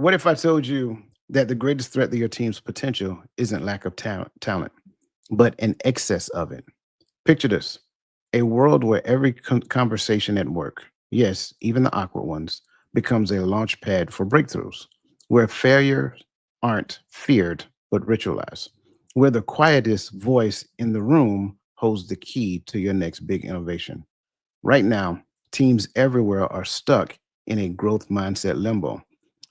What if I told you that the greatest threat to your team's potential isn't lack of talent, but an excess of it? Picture this: a world where every conversation at work, yes, even the awkward ones, becomes a launch pad for breakthroughs, where failures aren't feared but ritualized, where the quietest voice in the room holds the key to your next big innovation. Right now, teams everywhere are stuck in a growth mindset limbo.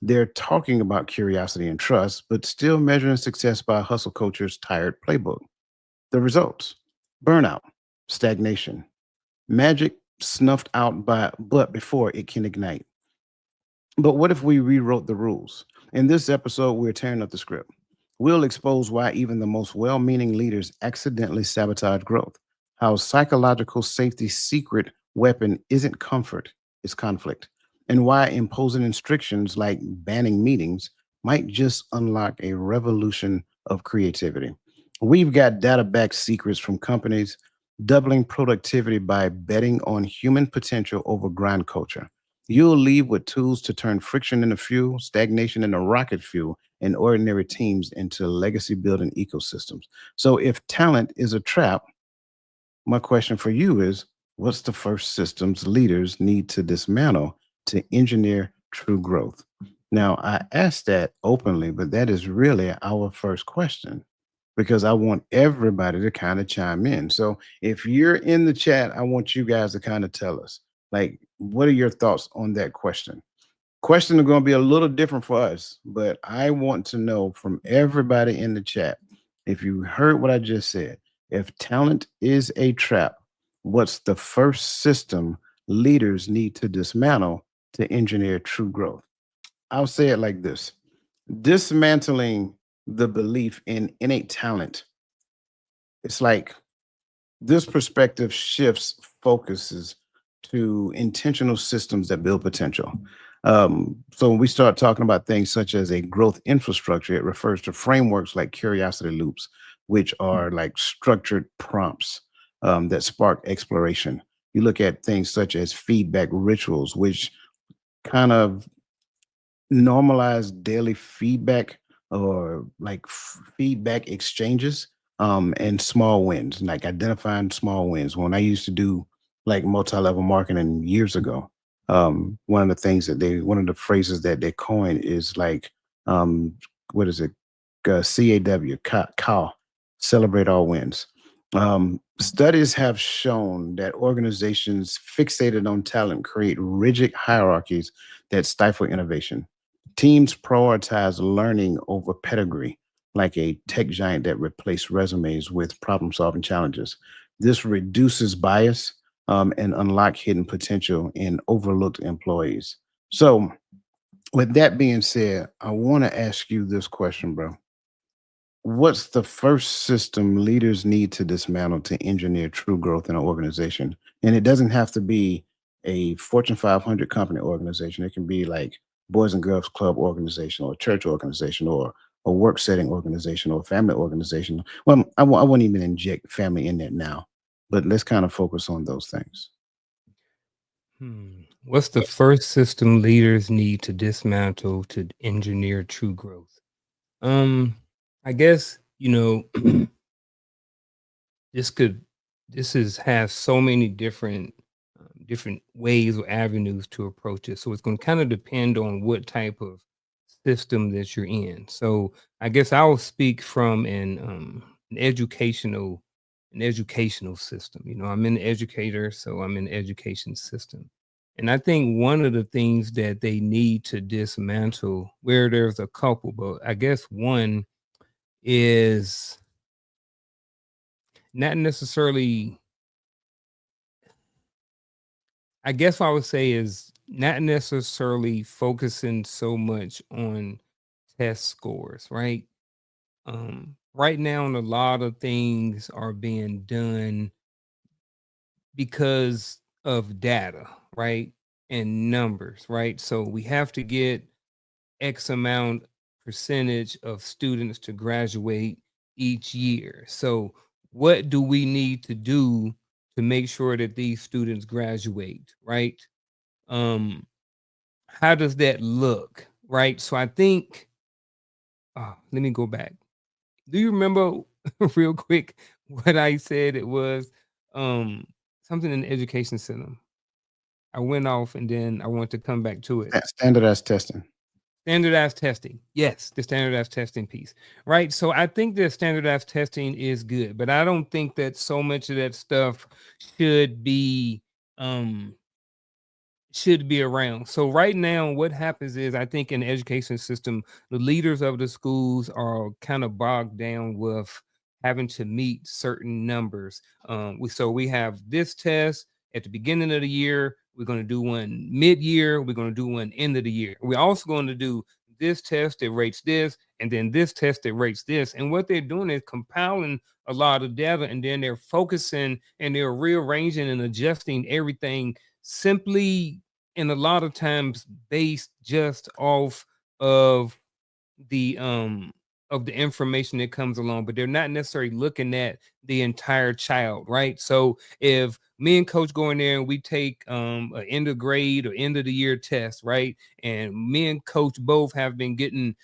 They're talking about curiosity and trust, but still measuring success by hustle culture's tired playbook. The results: burnout, stagnation, magic snuffed out by but before it can ignite. But what if we rewrote the rules? In this episode, we're tearing up the script. We'll expose why even the most well meaning leaders accidentally sabotage growth, how psychological safety's secret weapon isn't comfort, it's conflict, and why imposing restrictions like banning meetings might just unlock a revolution of creativity. We've got data backed secrets from companies doubling productivity by betting on human potential over grind culture. You'll leave with tools to turn friction into fuel, stagnation into rocket fuel, and ordinary teams into legacy building ecosystems. So, if talent is a trap, my question for you is, what's the first systems leaders need to dismantle to engineer true growth? Now, I asked that openly, but that is really our first question because I want everybody to kind of chime in. So if you're in the chat, I want you guys to kind of tell us, like, what are your thoughts on that question? Question are going to be a little different for us, but I want to know from everybody in the chat, if you heard what I just said, if talent is a trap, what's the first system leaders need to dismantle to engineer true growth? I'll say it like this: dismantling the belief in innate talent. It's like this perspective shifts focuses to intentional systems that build potential. So when we start talking about things such as a growth infrastructure, it refers to frameworks like curiosity loops, which are like structured prompts that spark exploration. You look at things such as feedback rituals, which kind of normalize daily feedback or like feedback exchanges and small wins, like identifying small wins. When I used to do like multi-level marketing years ago, one of the things that one of the phrases that they coined is like, um, what is it? CAW, celebrate all wins. Studies have shown that organizations fixated on talent create rigid hierarchies that stifle innovation. Teams prioritize learning over pedigree, like a tech giant that replaced resumes with problem solving challenges. This reduces bias and unlock hidden potential in overlooked employees. So, with that being said, I want to ask you this question, bro. What's the first system leaders need to dismantle to engineer true growth in an organization? And it doesn't have to be a Fortune 500 company organization. It can be like Boys and Girls Club organization or a church organization or a work setting organization or a family organization. Well, I won't even inject family in there now, but let's kind of focus on those things. What's the first system leaders need to dismantle to engineer true growth? Um, I guess, this could this is has so many different ways or avenues to approach it. So it's going to kind of depend on what type of system that you're in. So I guess I will speak from an educational system. I'm an educator, so I'm in the education system. And I think one of the things that they need to dismantle, where there's a couple, but I guess one is not necessarily, I guess what I would say is not necessarily focusing so much on test scores, right? Right now, a lot of things are being done because of data, right? And numbers, right? So we have to get X amount percentage of students to graduate each year. So what do we need to do to make sure that these students graduate, right? um how does that look, right? So I think, let me go back. Do you remember real quick what I said? It was um something in the education system. I went off and then I want to come back to it. Standardized testing. Standardized testing. Yes, the standardized testing piece. Right. So I think that standardized testing is good, but I don't think that so much of that stuff should be um should be around. So right now, what happens is I think in the education system, the leaders of the schools are kind of bogged down with having to meet certain numbers. We have this test at the beginning of the year. We're going to do one mid-year. We're going to do one end of the year. We're also going to do this test that rates this, and then this test that rates this. And what they're doing is compiling a lot of data, and then they're focusing and they're rearranging and adjusting everything simply, and a lot of times based just off of the um the information that comes along, but they're not necessarily looking at the entire child, right? So if me and coach go in there and we take an end of grade or end of the year test, right, and me and coach both have been getting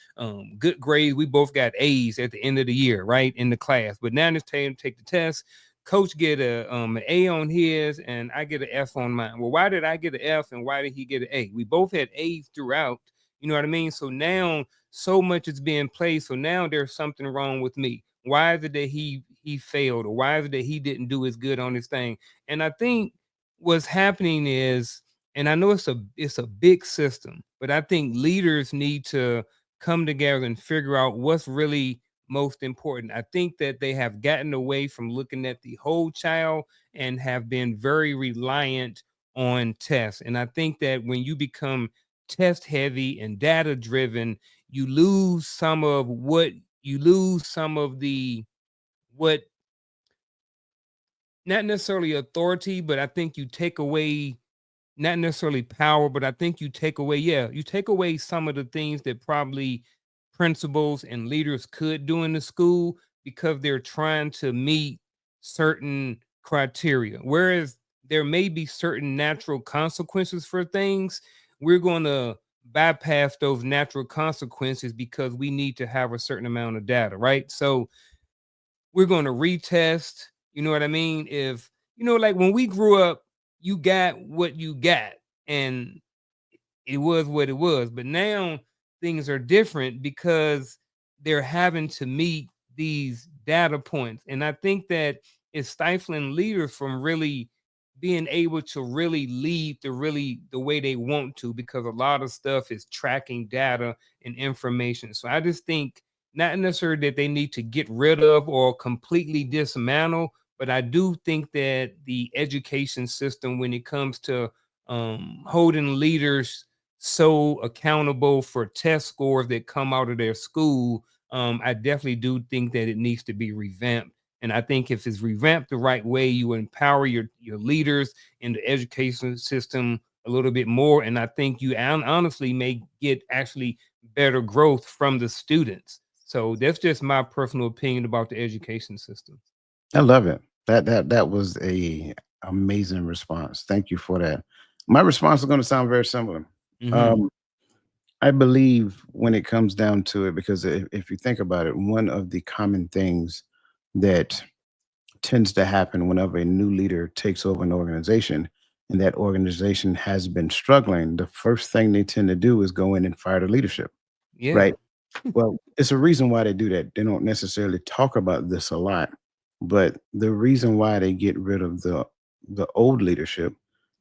good grades, we both got A's at the end of the year, right, in the class, but now it's time to take the test. Coach get an A on his and I get an F on mine. Well, why did I get an F and why did he get an A? We both had A's throughout. You know what I mean? So now so much is being played. So now there's something wrong with me. Why is it that he failed, or why is it that he didn't do as good on this thing? And I think what's happening is, and I know it's a big system, but I think leaders need to come together and figure out what's really most important. I think that they have gotten away from looking at the whole child and have been very reliant on tests. And I think that when you become test heavy and data driven, you lose some of what you lose some of the what not necessarily authority, but I think you take away not necessarily power, but I think you take away, yeah, you take away some of the things that probably principals and leaders could do in the school because they're trying to meet certain criteria. Whereas there may be certain natural consequences for things, we're going to bypass those natural consequences because we need to have a certain amount of data, right? So we're going to retest. You know what I mean? If like when we grew up, you got what you got, and it was what it was. But now things are different because they're having to meet these data points. And I think that it's stifling leaders from really being able to really lead the way they want to, because a lot of stuff is tracking data and information. So I just think not necessarily that they need to get rid of or completely dismantle, but I do think that the education system, when it comes to holding leaders so accountable for test scores that come out of their school, I definitely do think that it needs to be revamped. And I think if it's revamped the right way, you empower your leaders in the education system a little bit more. And I think you honestly may get actually better growth from the students. So that's just my personal opinion about the education system. I love it. That was a amazing response. Thank you for that. My response is going to sound very similar. Hmm. Um, I believe when it comes down to it, because if you think about it, one of the common things that tends to happen whenever a new leader takes over an organization and that organization has been struggling, the first thing they tend to do is go in and fire the leadership, Yeah. right? Well, it's a reason why they do that. They don't necessarily talk about this a lot, but the reason why they get rid of the old leadership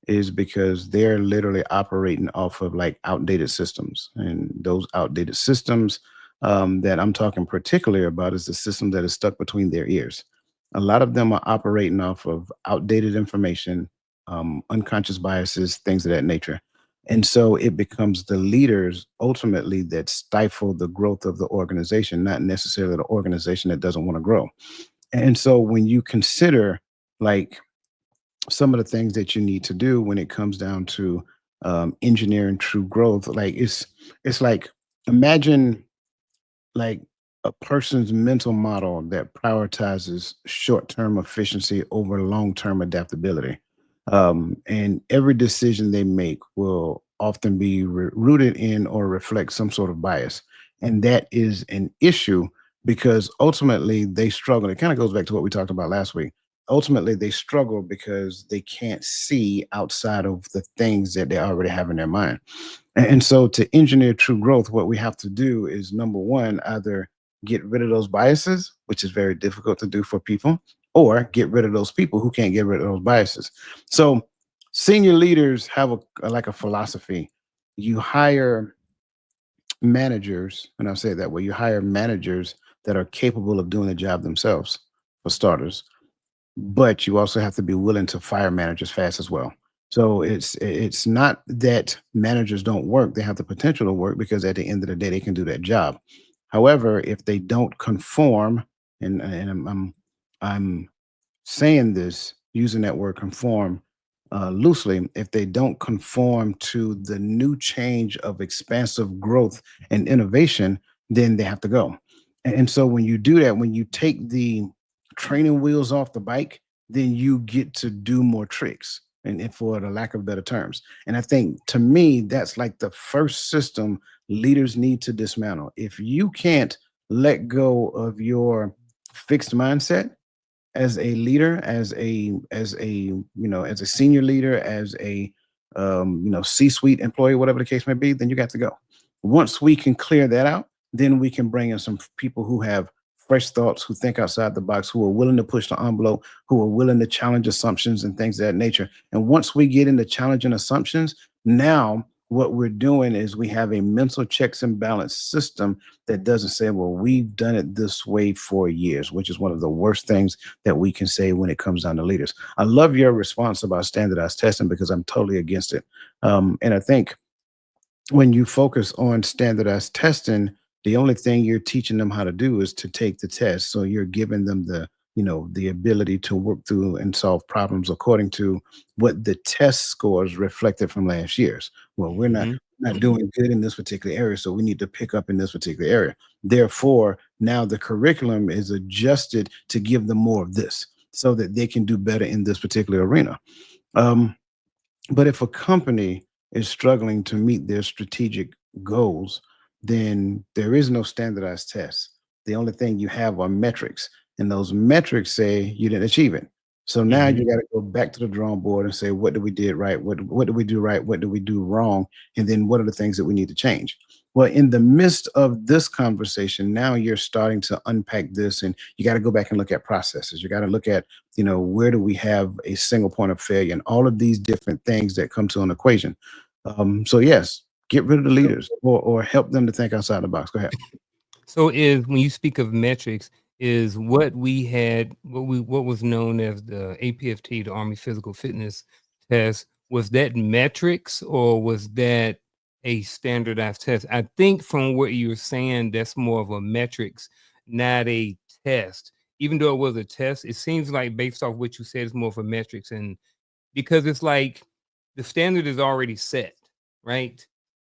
is because they're literally operating off of like outdated systems, and those outdated systems that I'm talking particularly about is the system that is stuck between their ears. A lot of them are operating off of outdated information, unconscious biases, things of that nature, and so it becomes the leaders ultimately that stifle the growth of the organization, not necessarily the organization that doesn't want to grow. And so when you consider like some of the things that you need to do when it comes down to engineering true growth, like it's like imagine like a person's mental model that prioritizes short-term efficiency over long-term adaptability. And every decision they make will often be rooted in or reflect some sort of bias. And that is an issue because ultimately they struggle. It kind of goes back to what we talked about last week. Ultimately, they struggle because they can't see outside of the things that they already have in their mind. And so, to engineer true growth, what we have to do is number one, either get rid of those biases, which is very difficult to do for people, or get rid of those people who can't get rid of those biases. So, senior leaders have like a philosophy. You hire managers, and I'll say it that way, you hire managers that are capable of doing the job themselves, for starters, but you also have to be willing to fire managers fast as well. So it's not that managers don't work; they have the potential to work because at the end of the day, they can do that job. However, if they don't conform, and I'm saying this using that word conform loosely, if they don't conform to the new change of expansive growth and innovation, then they have to go. And so when you do that, when you take the training wheels off the bike, then you get to do more tricks. And for the lack of better terms. And I think to me, that's like the first system leaders need to dismantle. If you can't let go of your fixed mindset, as a leader, as a senior leader, as a C-suite employee, whatever the case may be, then you got to go. Once we can clear that out, then we can bring in some people who have fresh thoughts, who think outside the box, who are willing to push the envelope, who are willing to challenge assumptions and things of that nature. And once we get into challenging assumptions, now what we're doing is we have a mental checks and balance system that doesn't say, well, we've done it this way for years, which is one of the worst things that we can say when it comes down to leaders. I love your response about standardized testing because I'm totally against it. And I think when you focus on standardized testing, the only thing you're teaching them how to do is to take the test. So you're giving them the ability to work through and solve problems according to what the test scores reflected from last year's. Well, we're not Mhm. not doing good in this particular area, so we need to pick up in this particular area. Therefore, now the curriculum is adjusted to give them more of this so that they can do better in this particular arena. Um, but if a company is struggling to meet their strategic goals, then there is no standardized test. The only thing you have are metrics, and those metrics say you didn't achieve it. So now you Mhm. got to go back to the drawing board and say, what did we did right? What did we do right? What did we do wrong? And then what are the things that we need to change? Well, in the midst of this conversation, now you're starting to unpack this, and you got to go back and look at processes. You got to look at where do we have a single point of failure and all of these different things that come to an equation. So yes, get rid of the So leaders or help them to think outside the box. Go ahead. so is when you speak of metrics, is what we had what was known as the APFT, the Army Physical Fitness Test, was that metrics or was that a standardized test? I think from what you're saying, that's more of a metrics, not a test. Even though it was a test, it seems like based off what you said, it's more of a metrics. And because it's like the standard is already set, right?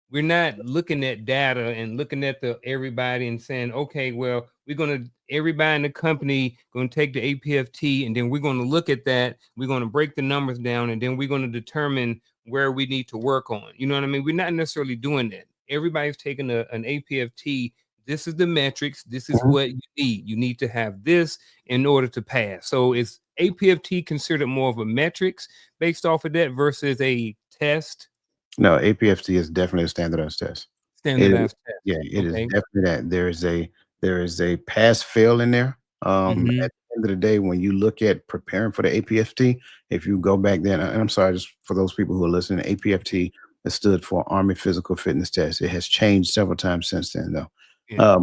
We're not looking at data and looking at the everybody and saying, okay, well, we're gonna everybody in the company gonna take the APFT and then we're gonna look at that, we're gonna break the numbers down, and then we're gonna determine where we need to work on. You know what I mean? We're not necessarily doing that. Everybody's taking an APFT. This is the metrics. This is Mhm. what you need. You need to have this in order to pass. So is APFT considered more of a metrics based off of that versus a test, No, APFT is definitely a standardized test. It is, standardized yeah, test? it is Okay. definitely that. There is a pass fail in there. Mhm. At the end of the day, when you look at preparing for the APFT, if you go back then, and I'm sorry, just for those people who are listening, APFT it stood for Army Physical Fitness Test. It has changed several times since then, though. Yeah.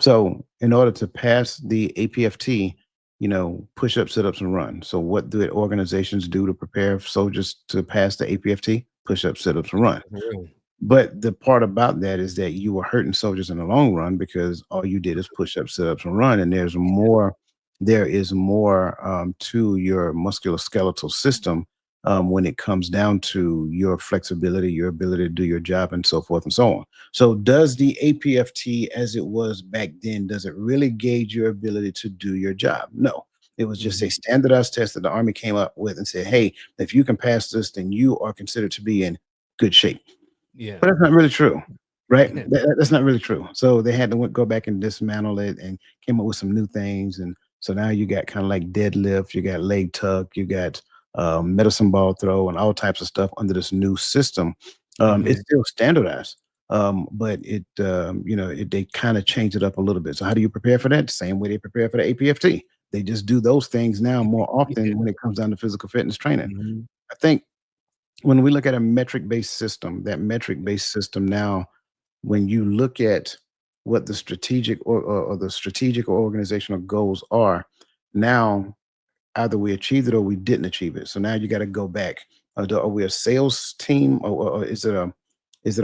So in order to pass the APFT, push up, sit ups, and run. So what do organizations do to prepare soldiers to pass the APFT? Push up, sit ups, and run. Real. But the part about that is that you were hurting soldiers in the long run because all you did is push ups, sit ups, and run. And there is more to your musculoskeletal system when it comes down to your flexibility, your ability to do your job, and so forth and so on. So, does the APFT as it was back then, does it really gauge your ability to do your job? No. It was just a Mhm. standardized test that the Army came up with and said, hey, if you can pass this, then you are considered to be in good shape. Yeah. But that's not really true, right? Yeah. That's not really true. So they had to go back and dismantle it and came up with some new things. And so now you got kind of like deadlift, you got leg tuck, you got medicine ball throw, and all types of stuff under this new system. It's Mhm. still standardized, but they kind of changed it up a little bit. So how do you prepare for that? Same way they prepare for the APFT. They just do those things now more Yeah. often when it comes down to physical fitness training. Mhm. I think when we look at a metric-based system, that metric-based system now, when you look at what the strategic or the strategic or organizational goals are, now either we achieved it or we didn't achieve it. So now you got to go back. Are we a sales team, or is it an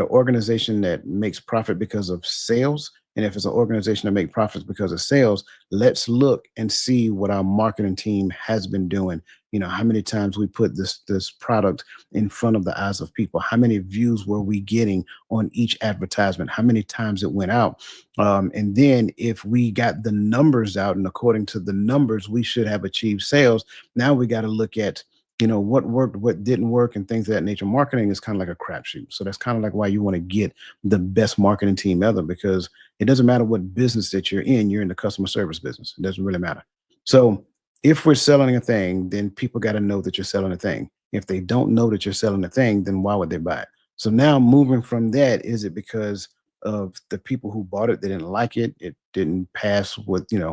organization that makes profit because of sales? And if it's an organization that makes profits because of sales, let's look and see what our marketing team has been doing. How many times we put this product in front of the eyes of people? How many views were we getting on each advertisement? How many times it went out? And then if we got the numbers out, and according to the numbers, we should have achieved sales. Now we got to look at what worked, what didn't work, and things of that nature. Marketing is kind of like a crapshoot. So that's kind of like why you want to get the best marketing team ever, because it doesn't matter what business that you're in the customer service business. It doesn't really matter. So if we're selling a thing, then people got to know that you're selling a thing. If they don't know that you're selling a thing, then why would they buy it? So now moving from that, is it because of the people who bought it, they didn't like it, it didn't pass with, then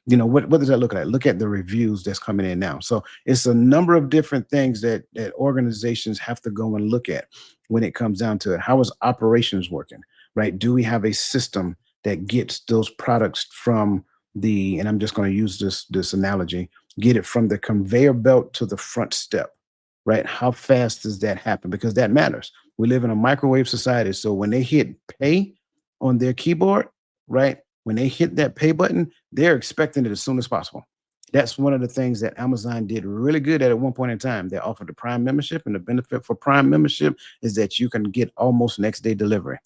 what does that look like? Look at the reviews that's coming in now. So it's a number of different things that organizations have to go and look at when it comes down to it. How is operations working, right? Do we have a system that gets those products from and I'm just going to use this analogy, get it from the conveyor belt to the front step, right? How fast does that happen? Because that matters. We live in a microwave society. So when they hit pay on their keyboard, right? When they hit that pay button, they're expecting it as soon as possible. That's one of the things that Amazon did really good at one point in time. They offered the Prime membership, and the benefit for Prime membership is that you can get almost next day delivery.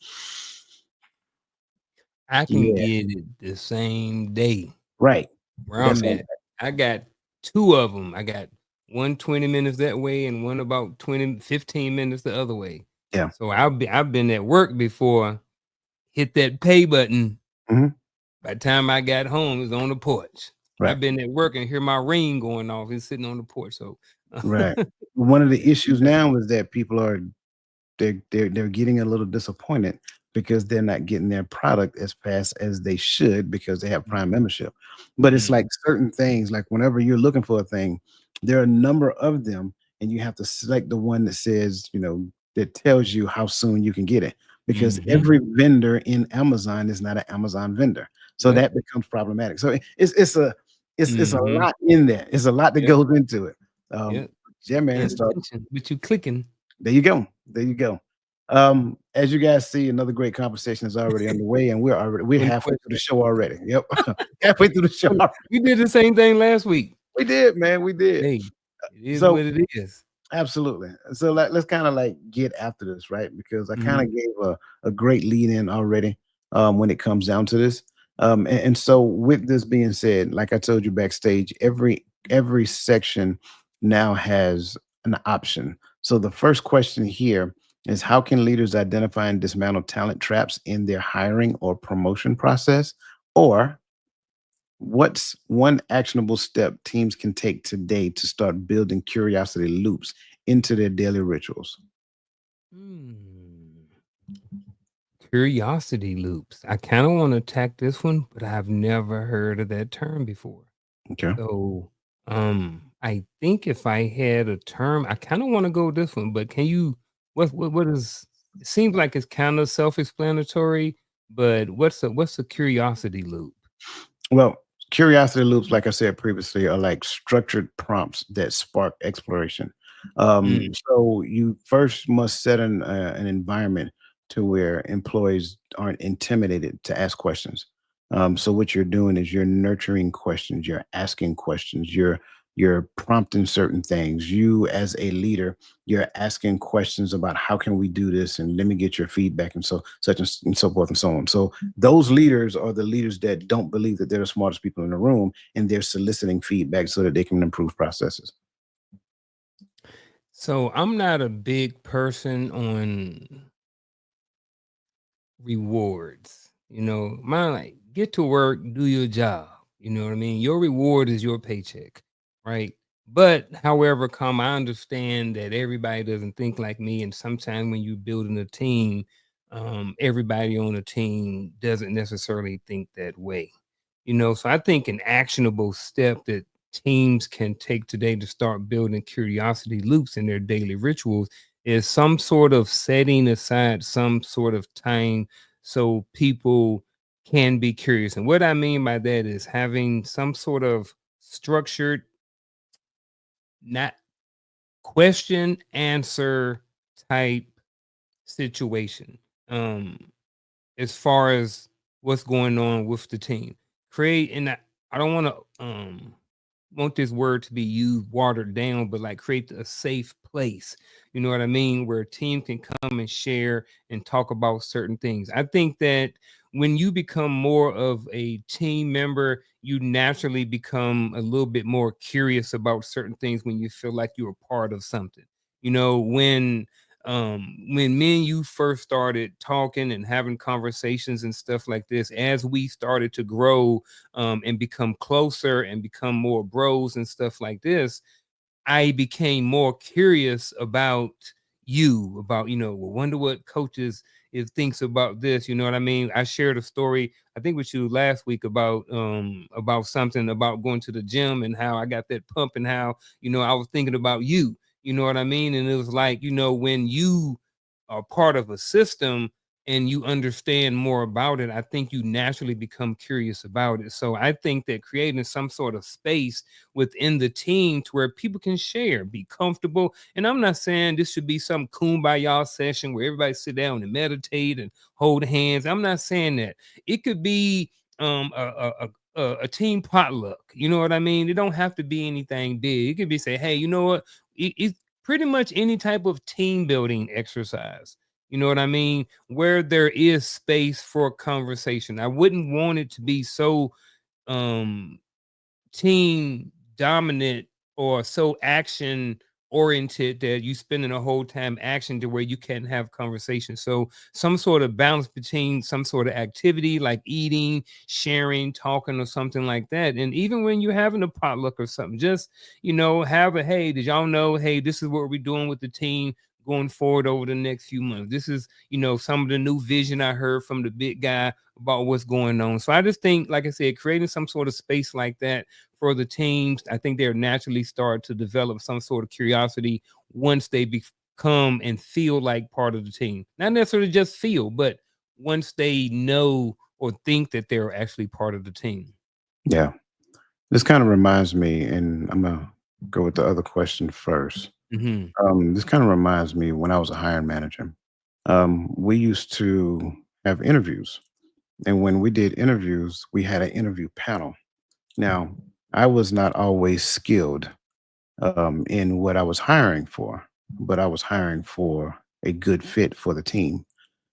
I can Yeah, get it the same day right. where That's I'm at. I got 2 of them. I got one 20 minutes that way and one about 15 minutes the other way. yeah. So I've been at work before, hit that pay button. Mhm. By the time I got home, it was on the porch. Right. I've been at work and hear my ring going off. It's sitting on the porch. So Right. One of the issues now is that people are they're getting a little disappointed because they're not getting their product as fast as they should because they have Prime membership. But it's like Mhm. certain things, like whenever you're looking for a thing, there are a number of them, and you have to select the one that says, that tells you how soon you can get it. Because Mhm. every vendor in Amazon is not an Amazon vendor. So Yep. that becomes problematic. So it's a Mhm. lot in there. It's a lot that Yep. goes into it. Um, Yep. yeah, man. Paying So attention, but you clicking. there you go. There you go. As you guys see, another great conversation is already underway, and we're 20 halfway through the questions. show already. Yep, halfway through the show. We did the same thing last week. We did, man. We did. Hey, it is So what it is. absolutely. So let's kind of like get after this, right? Because I kind Mhm. of gave a great lead in already when it comes down to this. And so with this being said, like I told you backstage, every section now has an option. So the first question here is, how can leaders identify and dismantle talent traps in their hiring or promotion process? Or what's one actionable step teams can take today to start building curiosity loops into their daily rituals? Hmm. Curiosity loops. I kinda wanna attack this one, but I've never heard of that term before. Okay. So, I think if I had a term, I kinda wanna go with this one, but can you what is it seems like it's kinda self-explanatory, but what's a curiosity loop? Well, curiosity loops, like I said previously, are like structured prompts that spark exploration. Mm, So you first must set an environment to where employees aren't intimidated to ask questions. So what you're doing is you're nurturing questions, you're asking questions, you're prompting certain things. You as a leader, you're asking questions about how can we do this, and let me get your feedback, and so such and so forth and so on. So those leaders are the leaders that don't believe that they're the smartest people in the room, and they're soliciting feedback so that they can improve processes. so I'm not a big person on rewards. Mine like get to work, do your job. You know what I mean? Your reward is your paycheck, right? But however, come I understand that everybody doesn't think like me, and sometimes when you're building a team, everybody on a team doesn't necessarily think that way. So I think an actionable step that teams can take today to start building curiosity loops in their daily rituals is some sort of setting aside some sort of time so people can be curious. And what I mean by that is having some sort of structured, not question answer type situation. As far as what's going on with the team. Create and I don't want this word to be used watered down, but like create a safe place. You know what I mean? Where a team can come and share and talk about certain things. I think that when you become more of a team member, you naturally become a little bit more curious about certain things when you feel like you're a part of something. When me and you first started talking and having conversations and stuff like this, as we started to grow and become closer and become more bros and stuff like this, I became more curious about you, about, well, wonder what coaches if thinks about this. You know what I mean? I shared a story, I think with you last week about something about going to the gym and how I got that pump and how, I was thinking about you. You know what I mean? And it was like, when you are part of a system and you understand more about it, I think you naturally become curious about it. So I think that creating some sort of space within the team to where people can share, be comfortable. And I'm not saying this should be some kumbaya session where everybody sit down and meditate and hold hands. I'm not saying that. It could be a team potluck. You know what I mean? It don't have to be anything big. It could be say, hey, you know what? It's pretty much any type of team building exercise. You know what I mean? Where there is space for conversation. I wouldn't want it to be so um team dominant or so action oriented that you spending a whole time action to where you can't have conversation. So some sort of balance between some sort of activity like eating, sharing, talking, or something like that. And even when you're having a potluck or something, just have a hey, did y'all know? Hey, this is what we're doing with the team going forward over the next few months. This is, some of the new vision I heard from the big guy about what's going on. So I just think, like I said, creating some sort of space like that for the teams, I think they'll naturally start to develop some sort of curiosity once they become and feel like part of the team. Not necessarily just feel, but once they know or think that they're actually part of the team. Yeah. This kind of reminds me, and I'm going to go with the other question first. Hmm. This kind of reminds me when I was a hiring manager. We used to have interviews. And when we did interviews, we had an interview panel. Now, I was not always skilled in what I was hiring for, but I was hiring for a good fit for the team.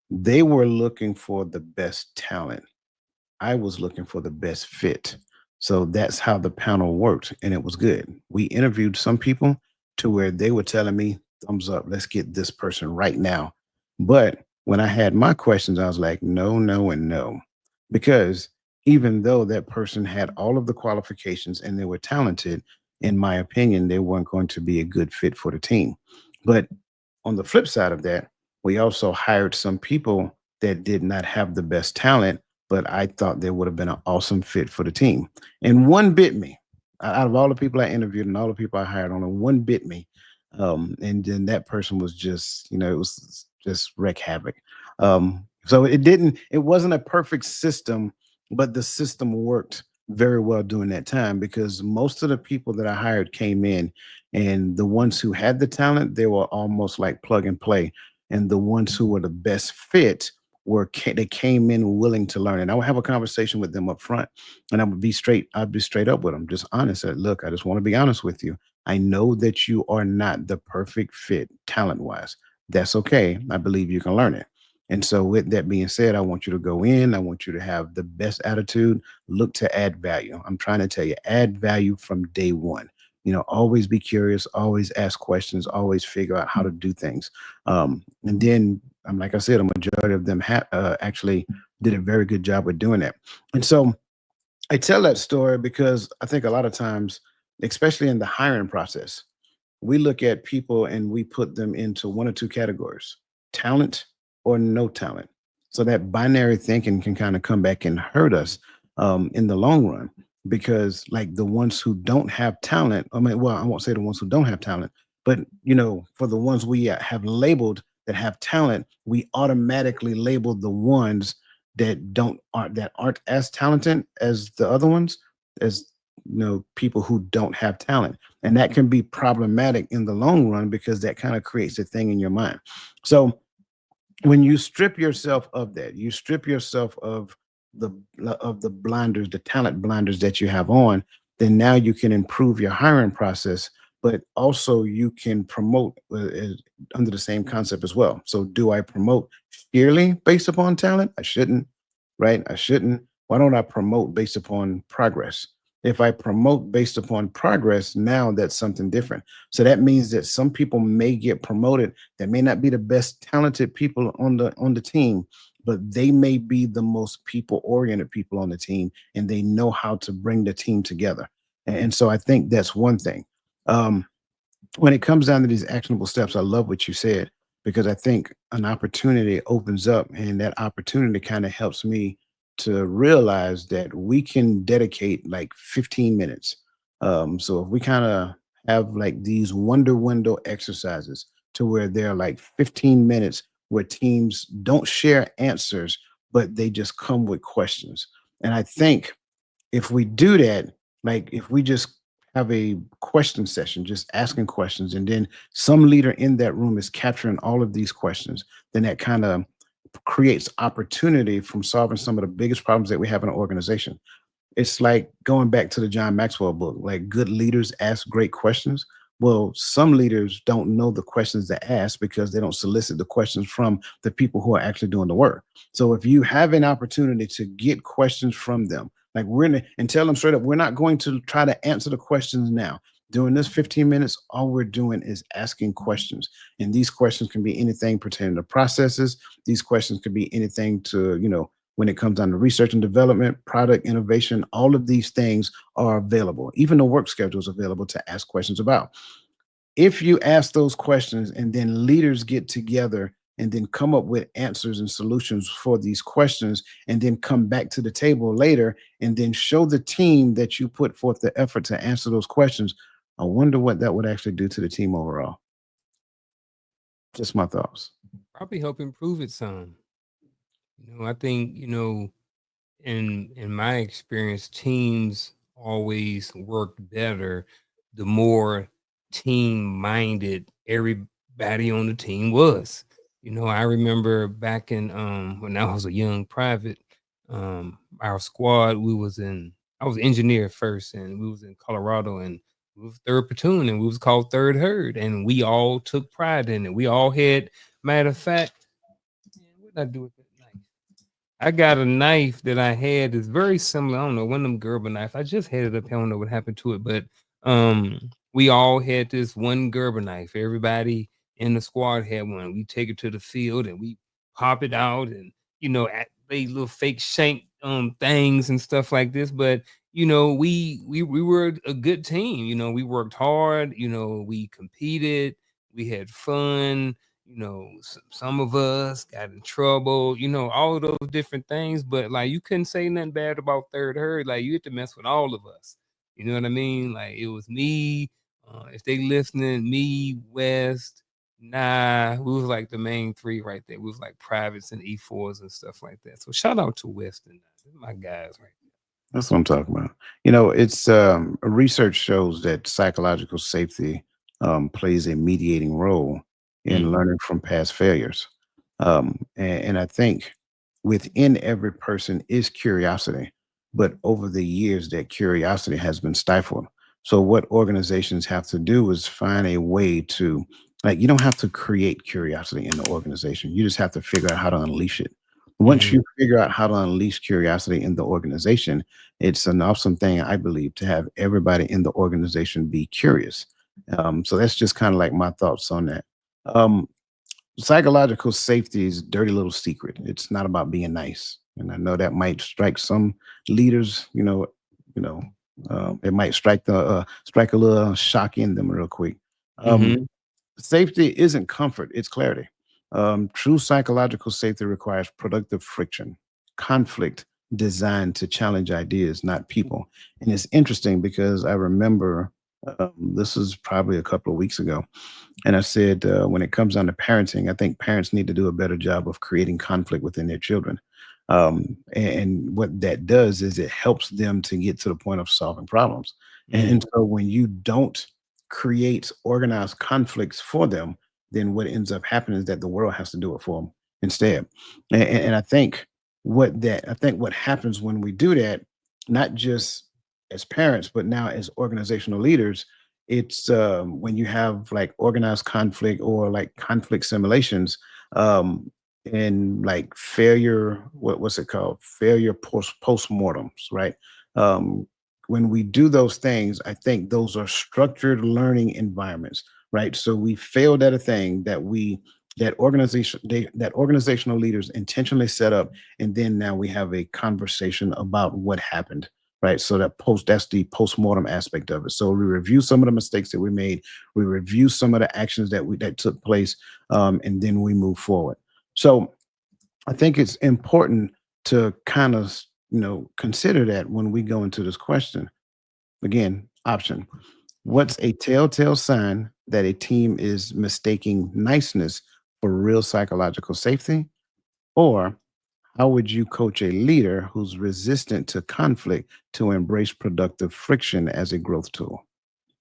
They were looking for the best talent. I was looking for the best fit. So that's how the panel worked. And it was good. We interviewed some people to where they were telling me, thumbs up, let's get this person right now. But when I had my questions, I was like, no, no, and no. Because even though that person had all of the qualifications and they were talented, in my opinion, they weren't going to be a good fit for the team. But on the flip side of that, we also hired some people that did not have the best talent, but I thought they would have been an awesome fit for the team. And one bit me. Out of all the people I interviewed and all the people I hired, only one bit me. And then that person was just, it was just wreak havoc. So it wasn't a perfect system, but the system worked very well during that time because most of the people that I hired came in and the ones who had the talent, they were almost like plug and play. And the ones who were the best fit they came in willing to learn. And I would have a conversation with them up front and I'd be straight up with them, just honest. Look, I just want to be honest with you. I know that you are not the perfect fit talent wise. That's okay. I believe you can learn it. And so, with that being said, I want you to go in. I want you to have the best attitude, look to add value. I'm trying to tell you, add value from day one. Always be curious, always ask questions, always figure out how to do things. And then like I said, a majority of them actually did a very good job with doing that. And so I tell that story because I think a lot of times, especially in the hiring process, we look at people and we put them into one or two categories: talent or no talent. So that binary thinking can kind of come back and hurt us in the long run, because like the ones who don't have talent, I mean, well, I won't say the ones who don't have talent, but for the ones we have labeled that have talent, we automatically label the ones that aren't as talented as the other ones as people who don't have talent. And that can be problematic in the long run because that kind of creates a thing in your mind. So when you strip yourself of that, you strip yourself the the blinders, the talent blinders that you have on, then now you can improve your hiring process, but also you can promote under the same concept as well. So do I promote purely based upon talent? I shouldn't, right? I shouldn't. Why don't I promote based upon progress? If I promote based upon progress, now that's something different. So that means that some people may get promoted that may not be the best talented people on the team, but they may be the most people oriented people on the team, and they know how to bring the team together. And so I think that's one thing. Um, when it comes down to these actionable steps, I love what you said, because I think an opportunity opens up, and that opportunity kind of helps me to realize that we can dedicate like 15 minutes. So if we kind of have like these wonder window exercises to where they're like 15 minutes where teams don't share answers, but they just come with questions. And I think if we do that, like if we just have a question session, just asking questions, and then some leader in that room is capturing all of these questions, then that kind of creates opportunity from solving some of the biggest problems that we have in an organization. It's like going back to the John Maxwell book, like good leaders ask great questions. Well, some leaders don't know the questions to ask because they don't solicit the questions from the people who are actually doing the work. So if you have an opportunity to get questions from them, like and tell them straight up, we're not going to try to answer the questions now. During this 15 minutes, all we're doing is asking questions. And these questions can be anything pertaining to processes. These questions could be anything to, when it comes down to research and development, product innovation, all of these things are available. Even the work schedule is available to ask questions about. If you ask those questions and then leaders get together and then come up with answers and solutions for these questions, and then come back to the table later and then show the team that you put forth the effort to answer those questions, I wonder what that would actually do to the team overall. Just my thoughts. Probably help improve it some. I think, in my experience, teams always worked better the more team minded everybody on the team was. I remember back in when I was a young private, our squad, I was engineer first, and we was in Colorado, and we was third platoon, and we was called third herd, and we all took pride in it. We all had, matter of fact, man, what did I do with that knife? I got a knife that I had that's very similar. I don't know, one of them Gerber knife. I just had it up here. I don't know what happened to it, but we all had this one Gerber knife. Everybody in the squad had one. We take it to the field and we pop it out, and they little fake shank things and stuff like this. But we were a good team. We worked hard. We competed. We had fun. Some of us got in trouble, all of those different things, but like you couldn't say nothing bad about third herd. Like you had to mess with all of us. You know what I mean? Like it was me, if they listening, me, West, nah, we was like the main three right there. We was like privates and E4s and stuff like that. So shout out to West and my guys right That's what I'm talking about. It's research shows that psychological safety plays a mediating role there. in learning from past failures. And I think within every person is curiosity, but over the years, that curiosity has been stifled. So, what organizations have to do is find a way to, like, you don't have to create curiosity in the organization. You just have to figure out how to unleash it. Once Mhm. you figure out how to unleash curiosity in the organization, it's an awesome thing, I believe, to have everybody in the organization be curious. So that's just kind of like my thoughts on that. Um, Psychological safety is a dirty little secret. It's not about being nice, and I know that might strike some leaders. You know, it might strike a little shock in them real quick. Um, Mm-hmm. Safety isn't comfort; it's clarity. True psychological safety requires productive friction, conflict designed to challenge ideas, not people. And it's interesting because I remember this is probably a couple of weeks ago, and I said, when it comes down to parenting, I think parents need to do a better job of creating conflict within their children. And what that does is it helps them to get to the point of solving problems. And so when you don't create organized conflicts for them, then what ends up happening is that the world has to do it for them instead. And I think what happens when we do that, not just as parents, but now as organizational leaders, it's when you have like organized conflict or like conflict simulations, and like failure, what's it called, failure postmortems, right? um, when we do those things, I think those are structured learning environments, right? So we failed at a thing that organizational leaders intentionally set up, and then now we have a conversation about what happened, right? So that's the postmortem aspect of it. So we review some of the mistakes that we made, we review some of the actions that took place, and then we move forward. So I think it's important to kind of consider that when we go into this question. Again, option. What's a telltale sign that a team is mistaking niceness for real psychological safety? Or how would you coach a leader who's resistant to conflict to embrace productive friction as a growth tool?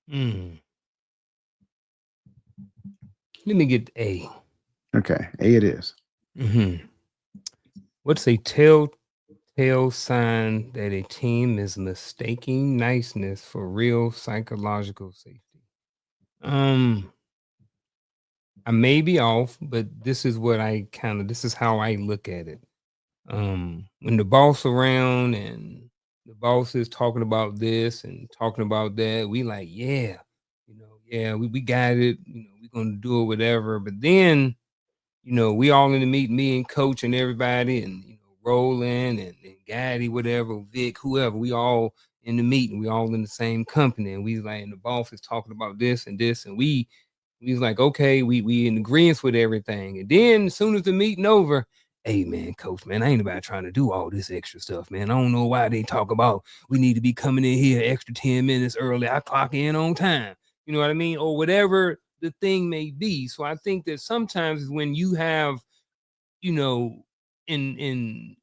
Mm. Let me get A. Okay, A it is. Mm-hmm. What's a telltale sign that a team is mistaking niceness for real psychological safety? Um, I may be off, but this is how I look at it. When the boss around and the boss is talking about this and talking about that, we like, yeah, yeah, we got it, we're gonna do it, whatever. But then, we all in the meet, me and coach and everybody, and Roland and Gaddy, whatever, Vic, whoever, we all in the meeting, we all in the same company, and we like, and the boss is talking about this and this, and we was like, okay, we in agreement with everything. And then as soon as the meeting over, hey man, coach, man, I ain't about trying to do all this extra stuff, man. I don't know why they talk about we need to be coming in here extra 10 minutes early. I clock in on time. You know what I mean? Or whatever the thing may be. So I think that sometimes when you have, you know, in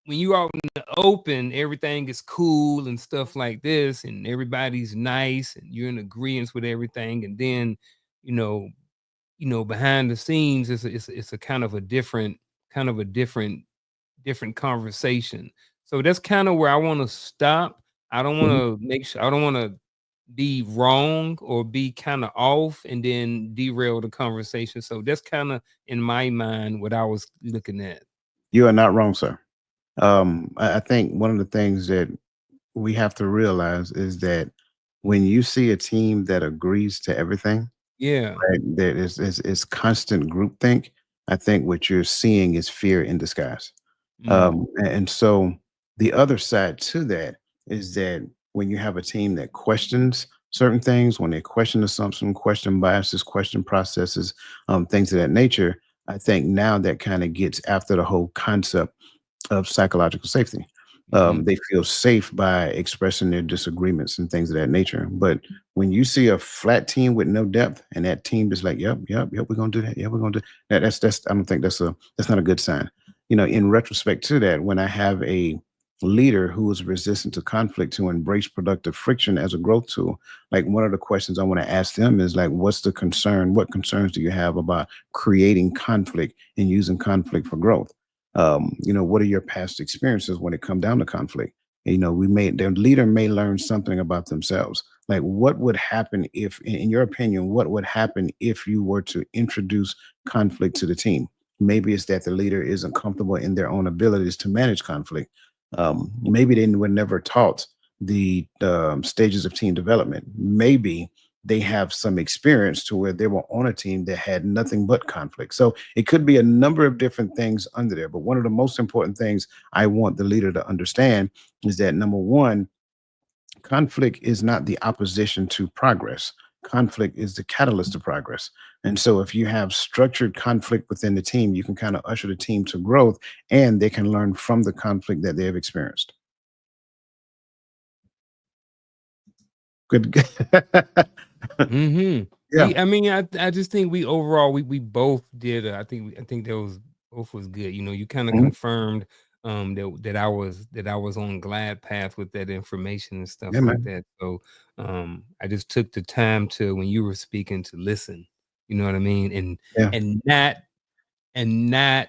when you out in the open, everything is cool and stuff like this, and everybody's nice and you're in agreement with everything. And then, you know, behind the scenes, it's a kind of a different conversation. So that's kind of where I want to stop. I don't want Mhm. to make sure I don't want to be wrong or be kind of off and then derail the conversation. So that's kind of in my mind what I was looking at. You are not wrong, sir. I think one of the things that we have to realize is that when you see a team that agrees to everything, Yeah. right, there is constant groupthink. I think what you're seeing is fear in disguise. Mm, And so the other side to that is that when you have a team that questions certain things, when they question assumption, question biases, question processes, things of that nature, I think now that kind of gets after the whole concept of psychological safety. mhm. They feel safe by expressing their disagreements and things of that nature. But when you see a flat team with no depth, and that team is like, "Yep, yep, yep, we're gonna do that. Yeah, we're gonna do that." That's. I don't think that's not a good sign. In retrospect to that, when I have a leader who is resistant to conflict to embrace productive friction as a growth tool, like one of the questions I want to ask them is like, "What's the concern? What concerns do you have about creating conflict and using conflict for growth?" What are your past experiences when it come down to conflict? Their leader may learn something about themselves. Like, what would happen if, in your opinion, what would happen if you were to introduce conflict to the team? Maybe it's that the leader isn't comfortable in their own abilities to manage conflict. Maybe they were never taught the stages of team development. Maybe they have some experience to where they were on a team that had nothing but conflict. So it could be a number of different things under there. But one of the most important things I want the leader to understand is that number one, conflict is not the opposition to progress. Conflict is the catalyst to progress. And so if you have structured conflict within the team, you can kind of usher the team to growth and they can learn from the conflict that they have experienced. Good. Mhm. Yeah. I mean, I just think we overall we both did, I think that was both was good. You know, you kinda Mhm. confirmed, that I was on glide path with that information and stuff Yeah, like man. that. So, I just took the time to when you were speaking to listen, you know what I mean? Yeah. And not and not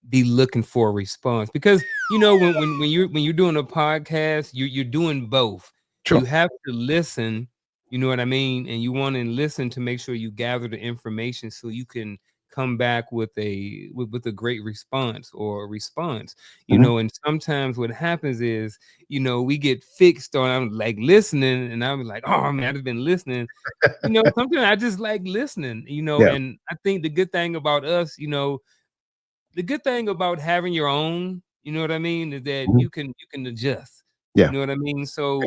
be looking for a response because you know when you're doing a podcast you're doing both. You True. have to listen, you know what I mean, and you want to listen to make sure you gather the information so you can come back with with a great response or a response, you Mhm. know. And sometimes what happens is, you know, we get fixed on, I'm like listening and I'm like, oh man, I've just been listening, you know. Sometimes I just like listening, you know. Yeah. And I think the good thing about us, you know, the good thing about having your own, you know what I mean, is that Mhm. you can adjust. You Yeah. know what I mean? Yeah. So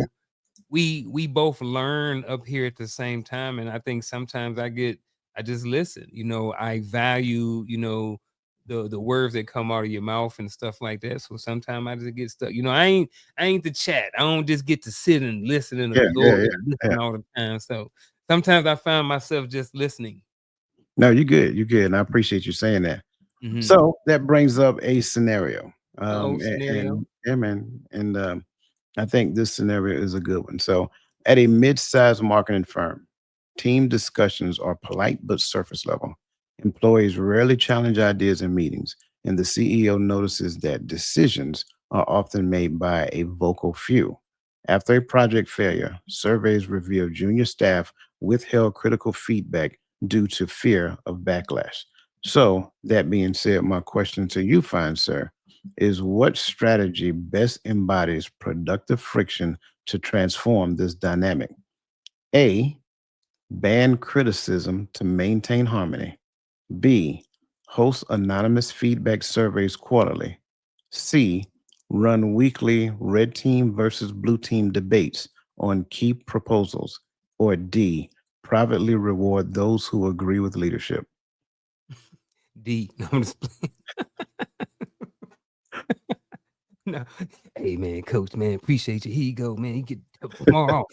we both learn up here at the same time. And I think sometimes I just listen. You know, I value, you know, the words that come out of your mouth and stuff like that. So sometimes I just get stuck. You know, I ain't the chat. I don't just get to sit and listen and Yeah. Yeah. absorb Yeah. and Yeah. listen all the time. So sometimes I find myself just listening. No, you're good. You're good. And I appreciate you saying that. Mhm. So that brings up a scenario. Uh-oh, scenario. And yeah, man. And I think this scenario is a good one. So, at a mid-sized marketing firm, team discussions are polite but surface level. Employees rarely challenge ideas in meetings, and the CEO notices that decisions are often made by a vocal few. After a project failure, surveys reveal junior staff withheld critical feedback due to fear of backlash. So, that being said, my question to you, fine sir, is what strategy best embodies productive friction to transform this dynamic? A, ban criticism to maintain harmony. B, host anonymous feedback surveys quarterly. C, run weekly red team versus blue team debates on key proposals. Or D, privately reward those who agree with leadership. D. No, I'm just playing. No. Hey man, coach, man, appreciate you. Here you go, man. You get more off.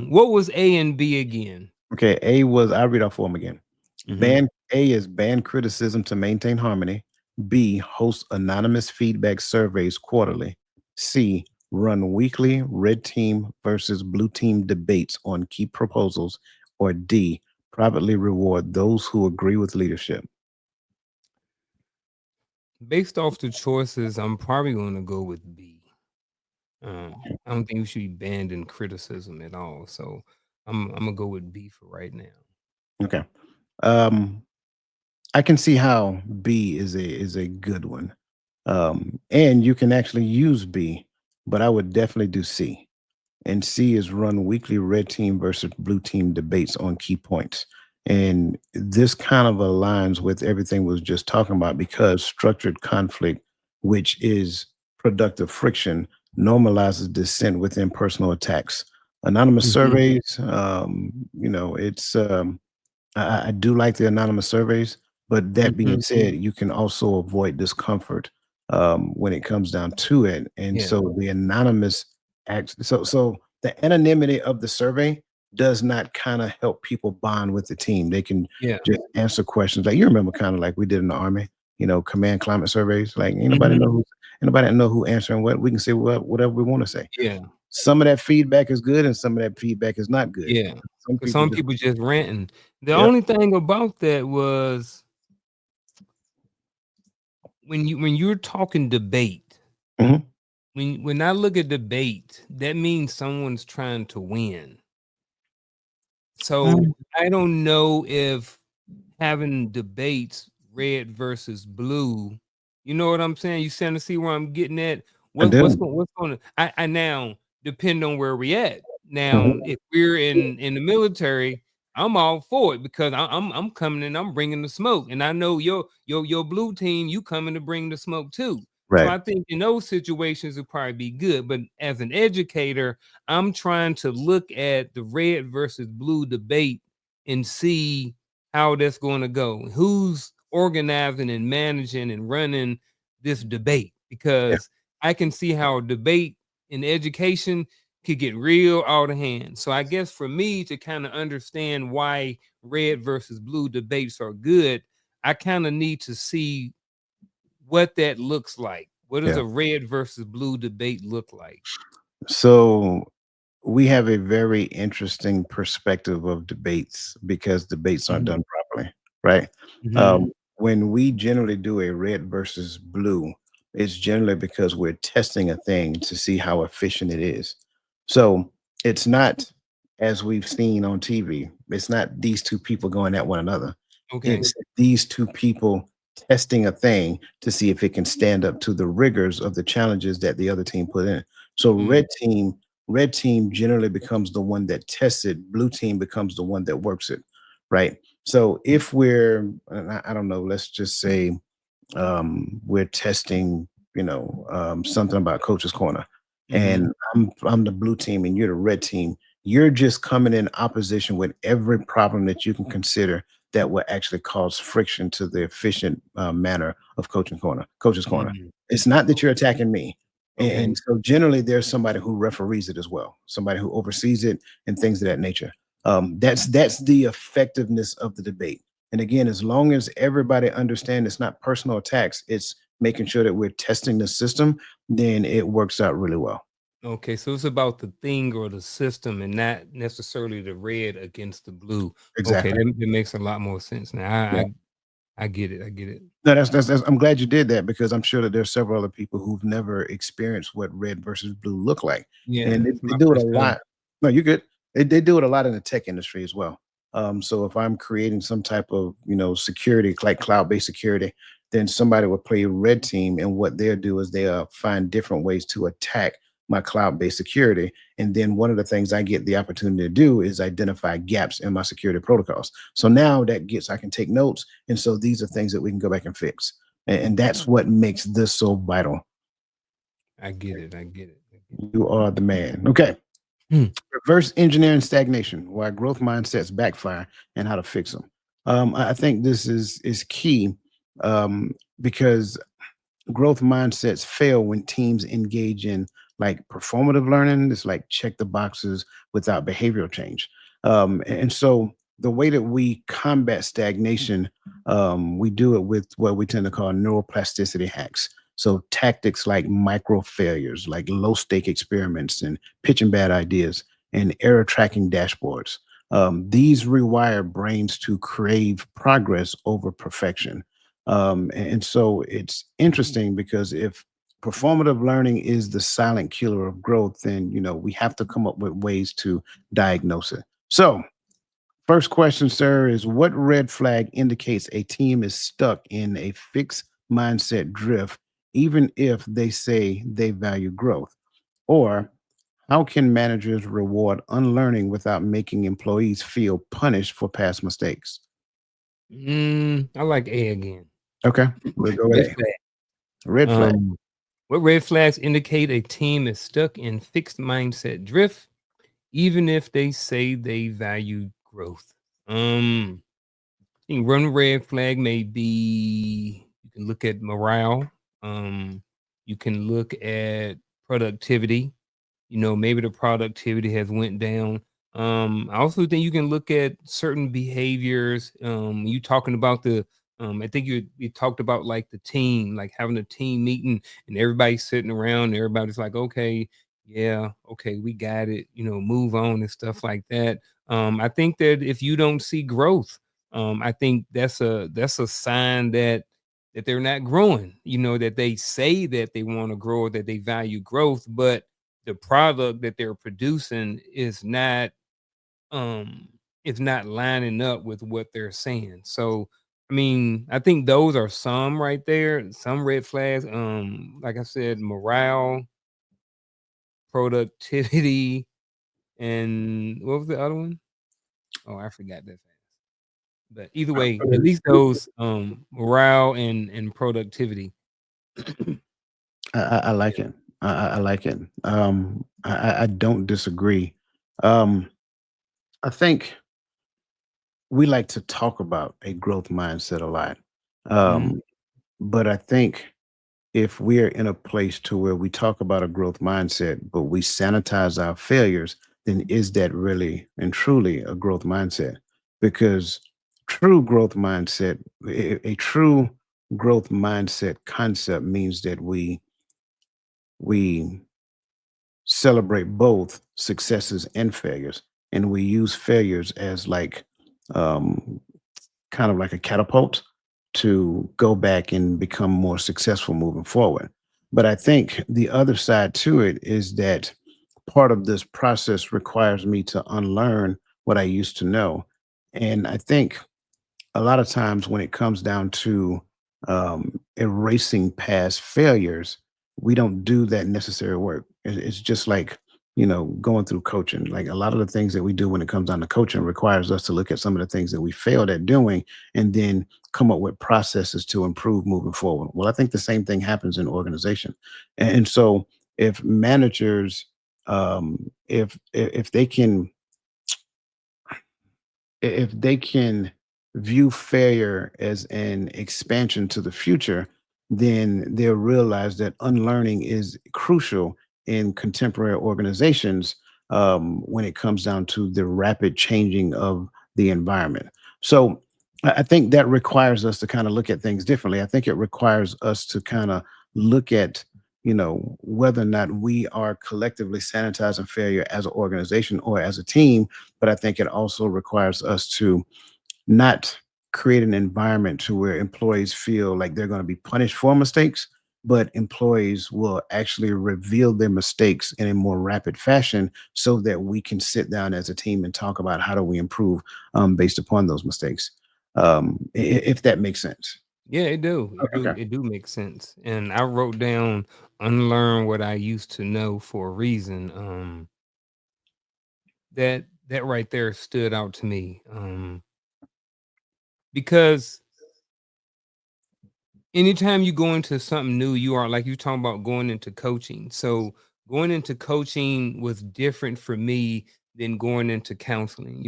What was A and B again? Okay, A was I read off for them again. Mhm. Ban A is ban criticism to maintain harmony. B, host anonymous feedback surveys quarterly. C, run weekly red team versus blue team debates on key proposals. Or D, privately reward those who agree with leadership. Based off the choices, I'm probably gonna go with B. I don't think we should be banned in criticism at all. So I'm gonna go with B for right now. Okay. Um, I can see how B is a good one. And you can actually use B, but I would definitely do C. And C is run weekly red team versus blue team debates on key points. And this kind of aligns with everything we was just talking about because structured conflict, which is productive friction, normalizes dissent within personal attacks. Anonymous Mhm. surveys, it's I do like the anonymous surveys, but that being Mhm. said, you can also avoid discomfort when it comes down to it. And Yeah. so the anonymous so the anonymity of the survey does not kind of help people bond with the team. They can Yeah. just answer questions like you remember, kind of like we did in the army. Command climate surveys. Like Mhm. anybody know who answering what. We can say whatever we want to say. Yeah. Some of that feedback is good, and some of that feedback is not good. Yeah. Some 'Cause people some just people just ranting. The yeah. only thing about that was when you're talking debate, Mhm. when I look at debate, that means someone's trying to win. Mm, So I don't know if having debates, red versus blue, you know what I'm saying? You starting to see where I'm getting at? I do. What's going to I now depend on where we at. Now, Mhm. if we're in the military, I'm all for it because I'm coming and I'm bringing the smoke, and I know your blue team, you coming to bring the smoke too. So Right. I think in those situations it'd probably be good. But as an educator, I'm trying to look at the red versus blue debate and see how that's going to go. Who's organizing and managing and running this debate? Yeah. Because I can see how a debate in education could get real out of hand. So I guess for me to kind of understand why red versus blue debates are good, I kind of need to see what that looks like. What does Yeah. a red versus blue debate look like? So we have a very interesting perspective of debates because debates aren't Mhm, done properly, right? mhm, When we generally do a red versus blue, it's generally because we're testing a thing to see how efficient it is. So it's not, as we've seen on TV, it's not these two people going at one another. okay. It's these two people testing a thing to see if it can stand up to the rigors of the challenges that the other team put in. So Mm, red team generally becomes the one that tests it, blue team becomes the one that works it, right? So if we're, and I don't know, let's just say we're testing, something about Coach's Corner, mhm, and I'm the blue team and you're the red team. You're just coming in opposition with every problem that you can consider that will actually cause friction to the efficient manner of Coach's Corner. mm. It's not that you're Okay, attacking me. And okay, so generally there's somebody who referees it as well, somebody who oversees it and things of that nature. That's the effectiveness of the debate. And again, as long as everybody understands it's not personal attacks, it's making sure that we're testing the system, then it works out really well. okay. So it's about the thing or the system and not necessarily the red against the blue. Okay, Exactly. that makes a lot more sense now. Yeah. I get it. I get it. No, that's I'm glad you did that because I'm sure that there's several other people who've never experienced what red versus blue look like. And Yeah, they, it's they my do it a first time. lot. No, you're good. They do it a lot in the tech industry as well. So if I'm creating some type of, security, like cloud-based security, then somebody will play red team. And what they'll do is they'll find different ways to attack my cloud-based security. And then one of the things I get the opportunity to do is identify gaps in my security protocols. So now I can take notes, and so these are things that we can go back and fix. And that's what makes this so vital. I get it. I get it. I get it. You are the man. Okay. Hmm. Reverse engineering stagnation, why growth mindsets backfire and how to fix them. I think this is key um, because growth mindsets fail when teams engage in like performative learning. It's like check the boxes without behavioral change. And so the way that we combat stagnation, we do it with what we tend to call neuroplasticity hacks. So tactics like micro failures, like low stake experiments and pitching bad ideas and error tracking dashboards. These rewire brains to crave progress over perfection. And so it's interesting because if performative learning is the silent killer of growth, then we have to come up with ways to diagnose it. So, first question, sir, is what red flag indicates a team is stuck in a fixed mindset drift, even if they say they value growth? Or how can managers reward unlearning without making employees feel punished for past mistakes? I like A again. Okay, we'll go with Red A. flag. Red flag. What red flags indicate a team is stuck in fixed mindset drift, even if they say they value growth? I think one red flag may be you can look at morale. Um, you can look at productivity. Maybe the productivity has went down. I also think you can look at certain behaviors. You talking about I think you talked about like the team, like having a team meeting and everybody's sitting around and everybody's like, okay, yeah, okay, we got it, move on and stuff like that. I think that if you don't see growth, I think that's a sign that they're not growing, that they say that they want to grow, that they value growth, but the product that they're producing um is not lining up with what they're saying. So I mean, I think those are some right there, some red flags. Like I said, morale, productivity, and what was the other one? Oh, I forgot that fast. But either way, at least those morale and productivity. I like it. I like it. I don't disagree. Um, I think we like to talk about a growth mindset a lot. Mhm. Um, but I think if we're in a place to where we talk about a growth mindset, but we sanitize our failures, then is that really and truly a growth mindset? Because true growth mindset, a true growth mindset concept means that we celebrate both successes and failures, and we use failures as like um, kind of like a catapult to go back and become more successful moving forward. But I think the other side to it is that part of this process requires me to unlearn what I used to know. And I think a lot of times when it comes down to erasing past failures, we don't do that necessary work. It's just like, going through coaching. Like a lot of the things that we do when it comes down to coaching requires us to look at some of the things that we failed at doing and then come up with processes to improve moving forward. Well, I think the same thing happens in organization. And so if managers, if they can if they can view failure as an expansion to the future, then they'll realize that unlearning is crucial in contemporary organizations when it comes down to the rapid changing of the environment. So I think that requires us to kind of look at things differently. I think it requires us to kind of look at whether or not we are collectively sanitizing failure as an organization or as a team, but I think it also requires us to not create an environment to where employees feel like they're going to be punished for mistakes, but employees will actually reveal their mistakes in a more rapid fashion so that we can sit down as a team and talk about how do we improve based upon those mistakes. If that makes sense. Yeah, it do. It do. Okay. It do make sense. And I wrote down unlearn what I used to know for a reason. That right there stood out to me. Because anytime you go into something new, you are like you talking about going into coaching. So going into coaching was different for me than going into counseling.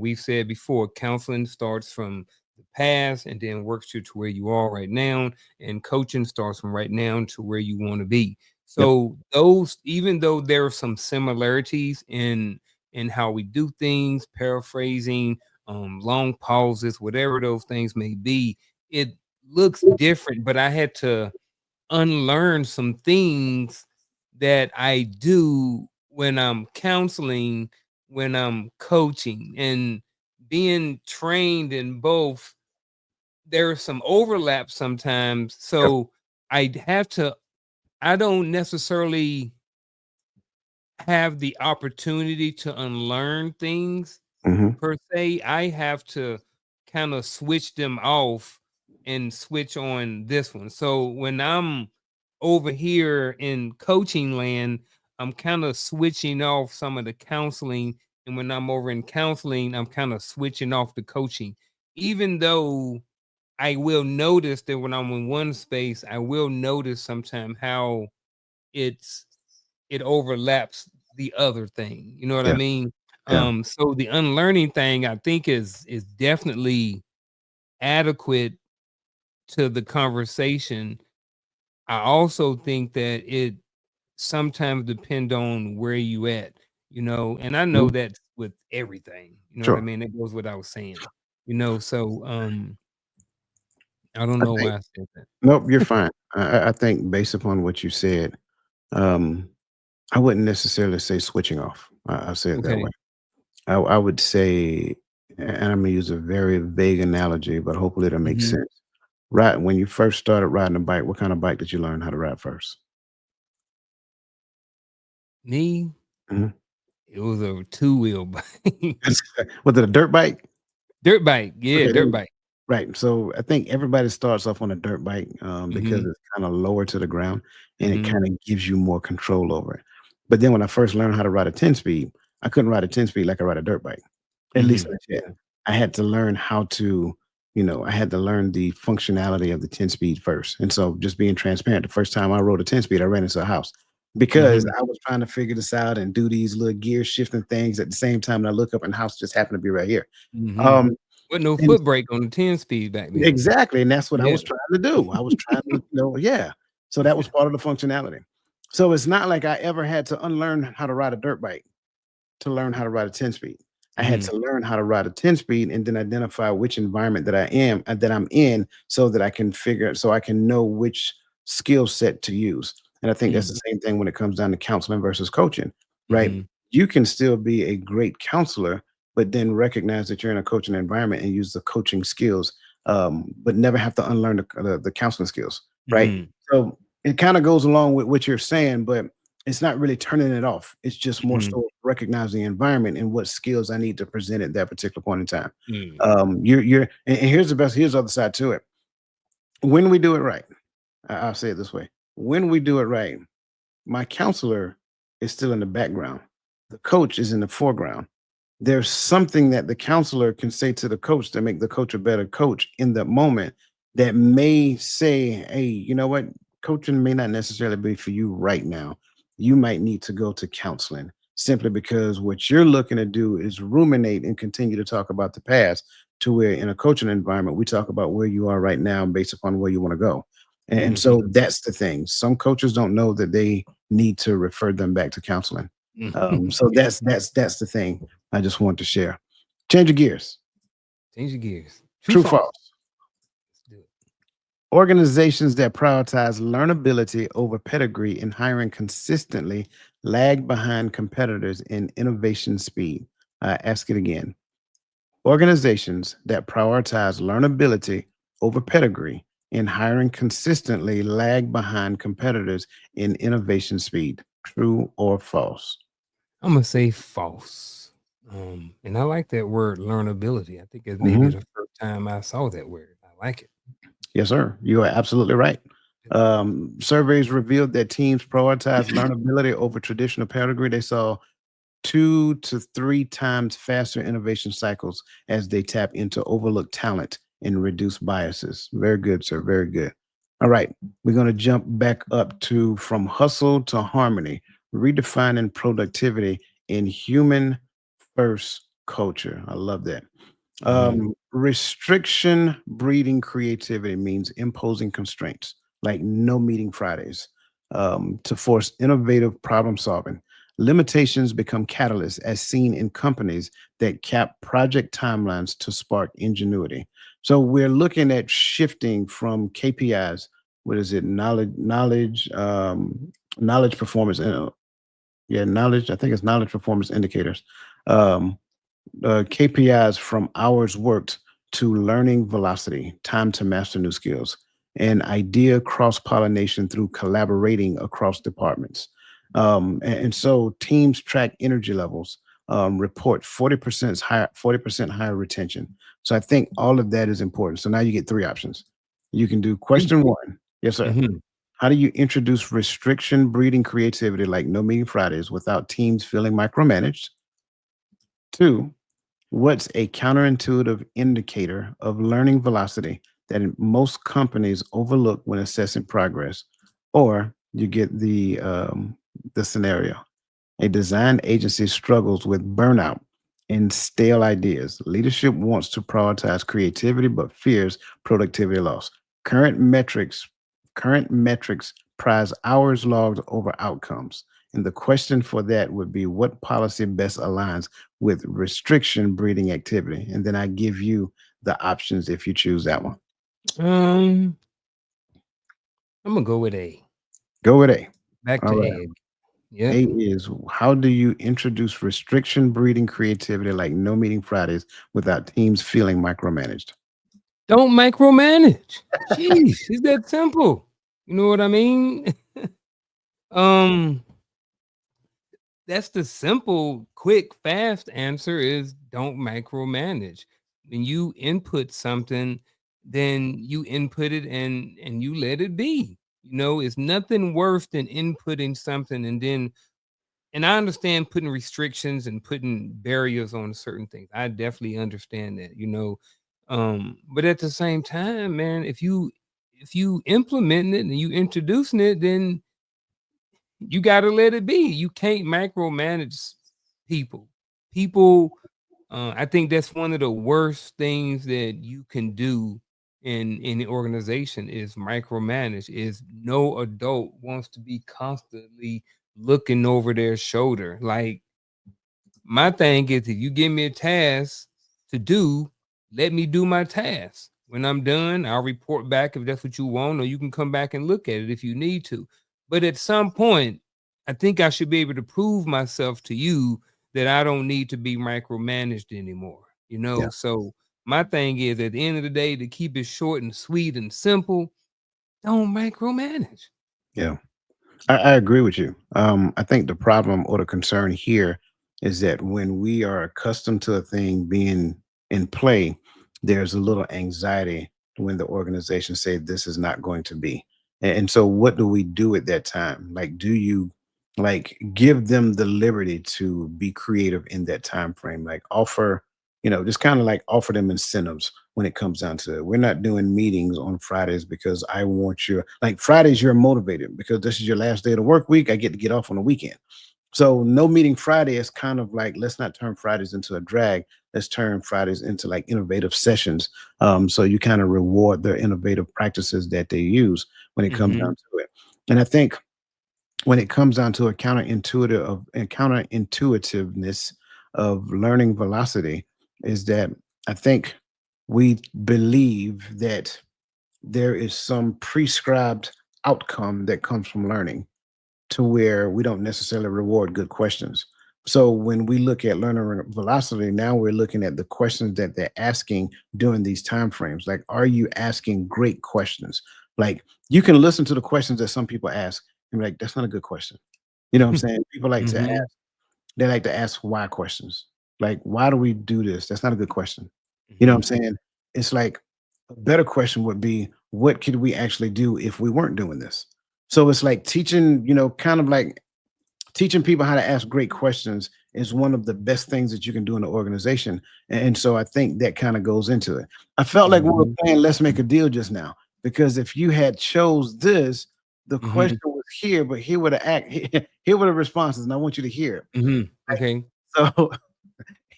We've said before, counseling starts from the past and then works you to where you are right now, and coaching starts from right now to where you want to be. Yep. So those, even though there are some similarities in how we do things, paraphrasing, long pauses, whatever those things may be, it looks different, but I had to unlearn some things that I do when I'm counseling, when I'm coaching, and being trained in both. There are some overlap sometimes. Yep. So I have to, I don't necessarily have the opportunity to unlearn things Hmm. per se. I have to kind of switch them off and switch on this one. So when I'm over here in coaching land, I'm kind of switching off some of the counseling. And when I'm over in counseling, I'm kind of switching off the coaching. Even though I will notice that when I'm in one space, I will notice sometime how it's it overlaps the other thing. You know what I Yeah. mean? Yeah. So the unlearning thing I think is definitely adequate to the conversation. I also think that it sometimes depend on where you at, and I know Mhm. that with everything, you know what I Sure. mean? That goes what I was saying, so I don't I know think why I said that. nope, you're fine. I think based upon what you said, um, I wouldn't necessarily say switching off. I'll say it that way. Okay. I would say, and I'm gonna use a very vague analogy, but hopefully it'll make Mhm. sense. Right when you first started riding a bike, what kind of bike did you learn how to ride first? Me, Mhm. it was a two-wheel bike. Was it a dirt bike? Dirt bike, yeah, Okay, there dirt you go. bike. Right. So I think everybody starts off on a dirt bike because Mhm, it's kind of lower to the ground and it mhm, kind of gives you more control over it. But then when I first learned how to ride a 10 speed, I couldn't ride a 10-speed like I ride a dirt bike, at least not yet. Yeah. I had to learn how to, I had to learn the functionality of the 10-speed first. And so just being transparent, the first time I rode a 10-speed, I ran into a house because Mhm. I was trying to figure this out and do these little gear shifting things at the same time. And I look up and the house just happened to be right here. Mhm. Um, With no and foot brake on the 10 speed back then. exactly. And that's what I Yeah. was trying to do. I was trying to, yeah. So that was part of the functionality. So it's not like I ever had to unlearn how to ride a dirt bike to learn how to ride a 10 speed. I had Mhm. to learn how to ride a 10 speed and then identify which environment that I'm in so that I can so I can know which skill set to use. And I think that's Mm. the same thing when it comes down to counseling versus coaching, right? Mhm. You can still be a great counselor, but then recognize that you're in a coaching environment and use the coaching skills, but never have to unlearn the counseling skills, right? Mhm. So it kind of goes along with what you're saying, but it's not really turning it off. It's just more Mhm. so recognizing the environment and what skills I need to present at that particular point in time. Mm. And here's the other side to it. When we do it right, I'll say it this way. When we do it right, my counselor is still in the background. The coach is in the foreground. There's something that the counselor can say to the coach to make the coach a better coach in that moment that may say, hey, you know what? Coaching may not necessarily be for you right now. You might need to go to counseling simply because what you're looking to do is ruminate and continue to talk about the past to where in a coaching environment, we talk about where you are right now based upon where you want to go. And so Mhm. that's the thing. Some coaches don't know that they need to refer them back to counseling. So Yeah. that's the thing I just want to share. Change of gears. Change your gears. True, True, false. false. Let's do it. Organizations that prioritize learnability over pedigree and hiring consistently lag behind competitors in innovation speed. I ask it again. Organizations that prioritize learnability over pedigree and hiring consistently lag behind competitors in innovation speed. True or false? I'm gonna say false. And I like that word learnability. I think it may be Mhm. the first time I saw that word. I like it. Yes, sir. You are absolutely right. Surveys revealed that teams prioritize learnability over traditional pedigree. They saw 2 to 3 times faster innovation cycles as they tap into overlooked talent and reduce biases. Very good, sir. Very good. All right. We're going to jump back up to from hustle to harmony, redefining productivity in human first culture. I love that. Mhm. Restriction breeding creativity means imposing constraints, like no meeting Fridays, to force innovative problem solving. Limitations become catalysts, as seen in companies that cap project timelines to spark ingenuity. So we're looking at shifting from KPIs. What is it? Knowledge performance. Yeah, knowledge. I think it's knowledge performance indicators. Um, KPIs from hours worked to learning velocity, time to master new skills, and idea cross pollination through collaborating across departments. And so teams track energy levels, report 40% higher retention. So I think all of that is important. So now you get 3 options. You can do Three. question one. Yes, sir. Mhm. How do you introduce restriction breeding creativity like no meeting Fridays without teams feeling micromanaged? Two, what's a counterintuitive indicator of learning velocity that most companies overlook when assessing progress? Or you get the scenario. A design agency struggles with burnout and stale ideas. Leadership wants to prioritize creativity but fears productivity loss. Current metrics, current metrics prize hours logged over outcomes. And the question for that would be what policy best aligns with restriction breeding activity? And then I give you the options if you choose that one. Um, I'm gonna go with A. Go with A. Back All to right. A. Yep. A is how do you introduce restriction breeding creativity like no meeting Fridays without teams feeling micromanaged? Don't micromanage. Jeez, it's that simple. You know what I mean? um, that's the simple, quick, fast answer is don't micromanage. When you input something, then you input it and you let it be. You know, it's nothing worse than inputting something and then and I understand putting restrictions and putting barriers on certain things. I definitely understand that, you know. But at the same time, man, if you implementing it and you introducing it, then you got to let it be. You can't micromanage people. People, I think that's one of the worst things that you can do in the organization is micromanage. Is no adult wants to be constantly looking over their shoulder. Like my thing is, if you give me a task to do, let me do my task. When I'm done, I'll report back if that's what you want, or you can come back and look at it if you need to. But at some point, I think I should be able to prove myself to you that I don't need to be micromanaged anymore. You Yeah. know, so my thing is at the end of the day, to keep it short and sweet and simple, don't micromanage. Yeah. I agree with you. I think the problem or the concern here is that when we are accustomed to a thing being in play, there's a little anxiety when the organization say this is not going to be. And so what do we do at that time? Like, do you like give them the liberty to be creative in that time frame? Like offer, just kind of like offer them incentives when it comes down to it. We're not doing meetings on Fridays because I want you like Fridays you're motivated because this is your last day of the work week. I get to get off on the weekend. So no meeting Friday is kind of like let's not turn Fridays into a drag. Let's turn Fridays into like innovative sessions. So you kind of reward their innovative practices that they use when it comes Mm-hmm. down to it. And I think when it comes down to a counterintuitiveness of learning velocity is that I think we believe that there is some prescribed outcome that comes from learning to where we don't necessarily reward good questions. So when we look at learner velocity, now we're looking at the questions that they're asking during these time frames. Like, are you asking great questions? Like you can listen to the questions that some people ask and be like, that's not a good question. You know what I'm saying? People like to Mm-hmm. ask, they like to ask why questions. Like, why do we do this? That's not a good question. You know what Mm-hmm. I'm saying? It's like a better question would be, what could we actually do if we weren't doing this? So it's like teaching, kind of like teaching people how to ask great questions is one of the best things that you can do in an organization. And so I think that kind of goes into it. I felt like we were Mm-hmm. playing Let's Make a Deal just now, because if you had chose this, the Mm-hmm. question was here, but here were the act, here were the responses, and I want you to hear it. Mm-hmm. Okay. Right? So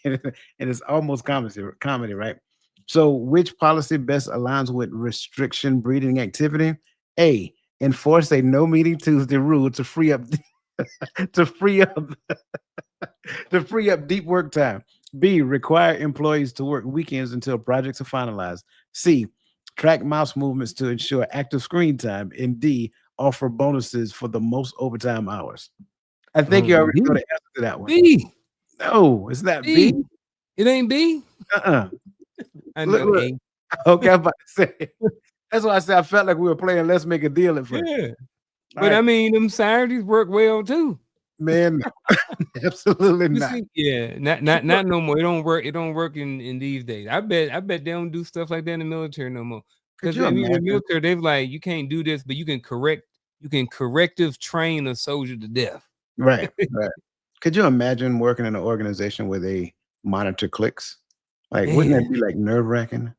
and it's almost comedy, right? So which policy best aligns with restriction breeding activity? A, enforce a no meeting Tuesday rule to free up to free up to free up deep work time. B, require employees to work weekends until projects are finalized. C, track mouse movements to ensure active screen time. And D, offer bonuses for the most overtime hours. I think you already know the B. answer to that one. B. No, it's not B. B. It ain't B. Uh-uh. I Look, know look. A. Okay, I'm about to say. That's why I said I felt like we were playing Let's Make a Deal at first. Yeah. All But I right, mean, them Saturdays work well too. man. Absolutely You not. see, yeah, not no more. It don't work. It don't work in these days. I bet they don't do stuff like that in the military no more. Could Because you in the imagine? military, they've like you can't do this, but you can corrective train a soldier to death. Right, right. Could you imagine working in an organization where they monitor clicks? Like, wouldn't Man, that be like nerve wracking?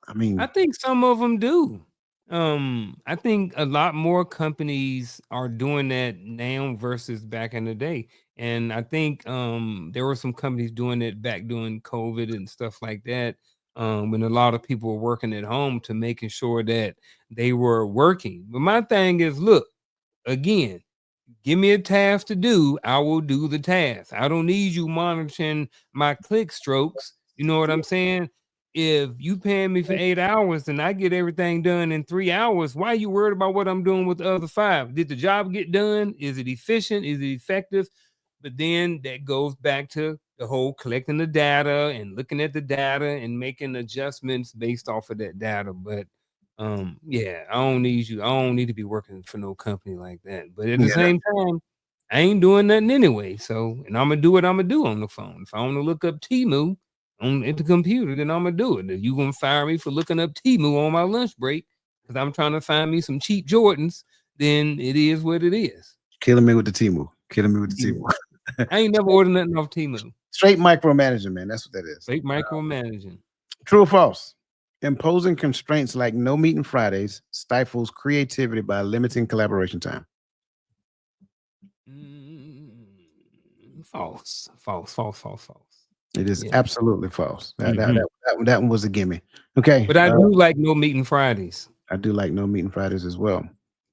I I mean, think some of them do. I think a lot more companies are doing that now versus back in the day. And I think there were some companies doing it back during COVID and stuff like that. When a lot of people were working at home to making sure that they were working. But my thing is, look, again, give me a task to do, I will do the task. I don't need you monitoring my click strokes. You know what I'm saying? If you paying me for 8 hours and I get everything done in 3 hours, why are you worried about what I'm doing with the other five? Did the job get done? Is it efficient? Is it effective? But then that goes back to the whole collecting the data and looking at the data and making adjustments based off of that data. But yeah, I don't need you. I don't need to be working for no company like that. But at the yeah, same time, I ain't doing nothing anyway. So, and I'm gonna do what I'm gonna do on the phone. If I want to look up Timu on at the computer, then I'm gonna do it. If you gonna fire me for looking up Timu on my lunch break because I'm trying to find me some cheap Jordans, then it is what it is. killing me with the Timu. Killing me with the Yeah. T-Mobile. I ain't never ordered nothing off Temu. Straight micromanaging, man. That's what that is. Fake micromanaging. True or false? Imposing constraints like no meeting Fridays stifles creativity by limiting collaboration time. False. False. False. False. False. It is Yeah. absolutely false. Hmm. That one was a gimme. Okay. But I do like no meeting Fridays. I do like no meeting Fridays as well.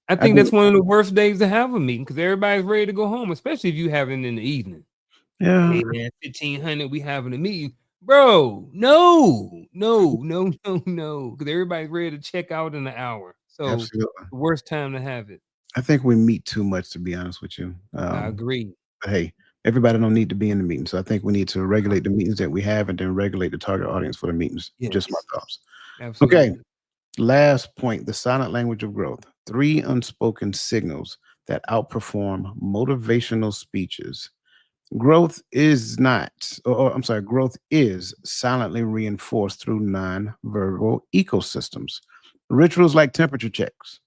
I I think do. that's one of the worst days to have a meeting because everybody's ready to go home, especially if you have it in the evening. Yeah. Hey man, 1500, we having a meeting. Bro, no, no, no, no, no. Because everybody's ready to check out in an hour. So Absolutely. the worst time to have it. I think we meet too much, to be honest with you. I agree. But hey, everybody don't need to be in the meeting. So I think we need to regulate the meetings that we have and then regulate the target audience for the meetings. Just my Yes, thoughts. Okay. absolutely. Last point, the silent language of growth. 3 unspoken signals that outperform motivational speeches. Growth is not, or I'm sorry, growth is silently reinforced through nonverbal ecosystems. Rituals like temperature checks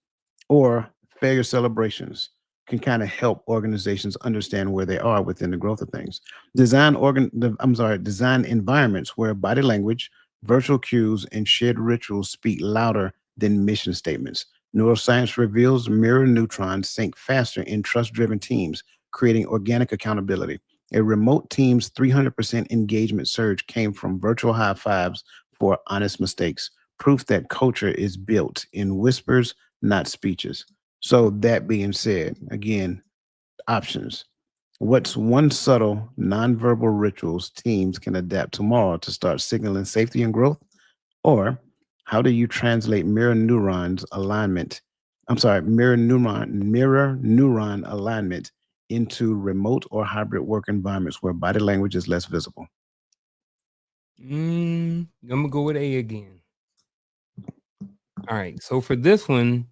or failure celebrations can kind of help organizations understand where they are within the growth of things. Design environments where body language, virtual cues, and shared rituals speak louder than mission statements. Neuroscience reveals mirror neutrons sync faster in trust-driven teams, creating organic accountability. A remote team's 300% engagement surge came from virtual high fives for honest mistakes, proof that culture is built in whispers, not speeches. So, that being said, again, options. What's one subtle nonverbal rituals teams can adapt tomorrow to start signaling safety and growth? Or how do you translate mirror neuron alignment into remote or hybrid work environments where body language is less visible? I'm gonna go with A again. All right. So for this one,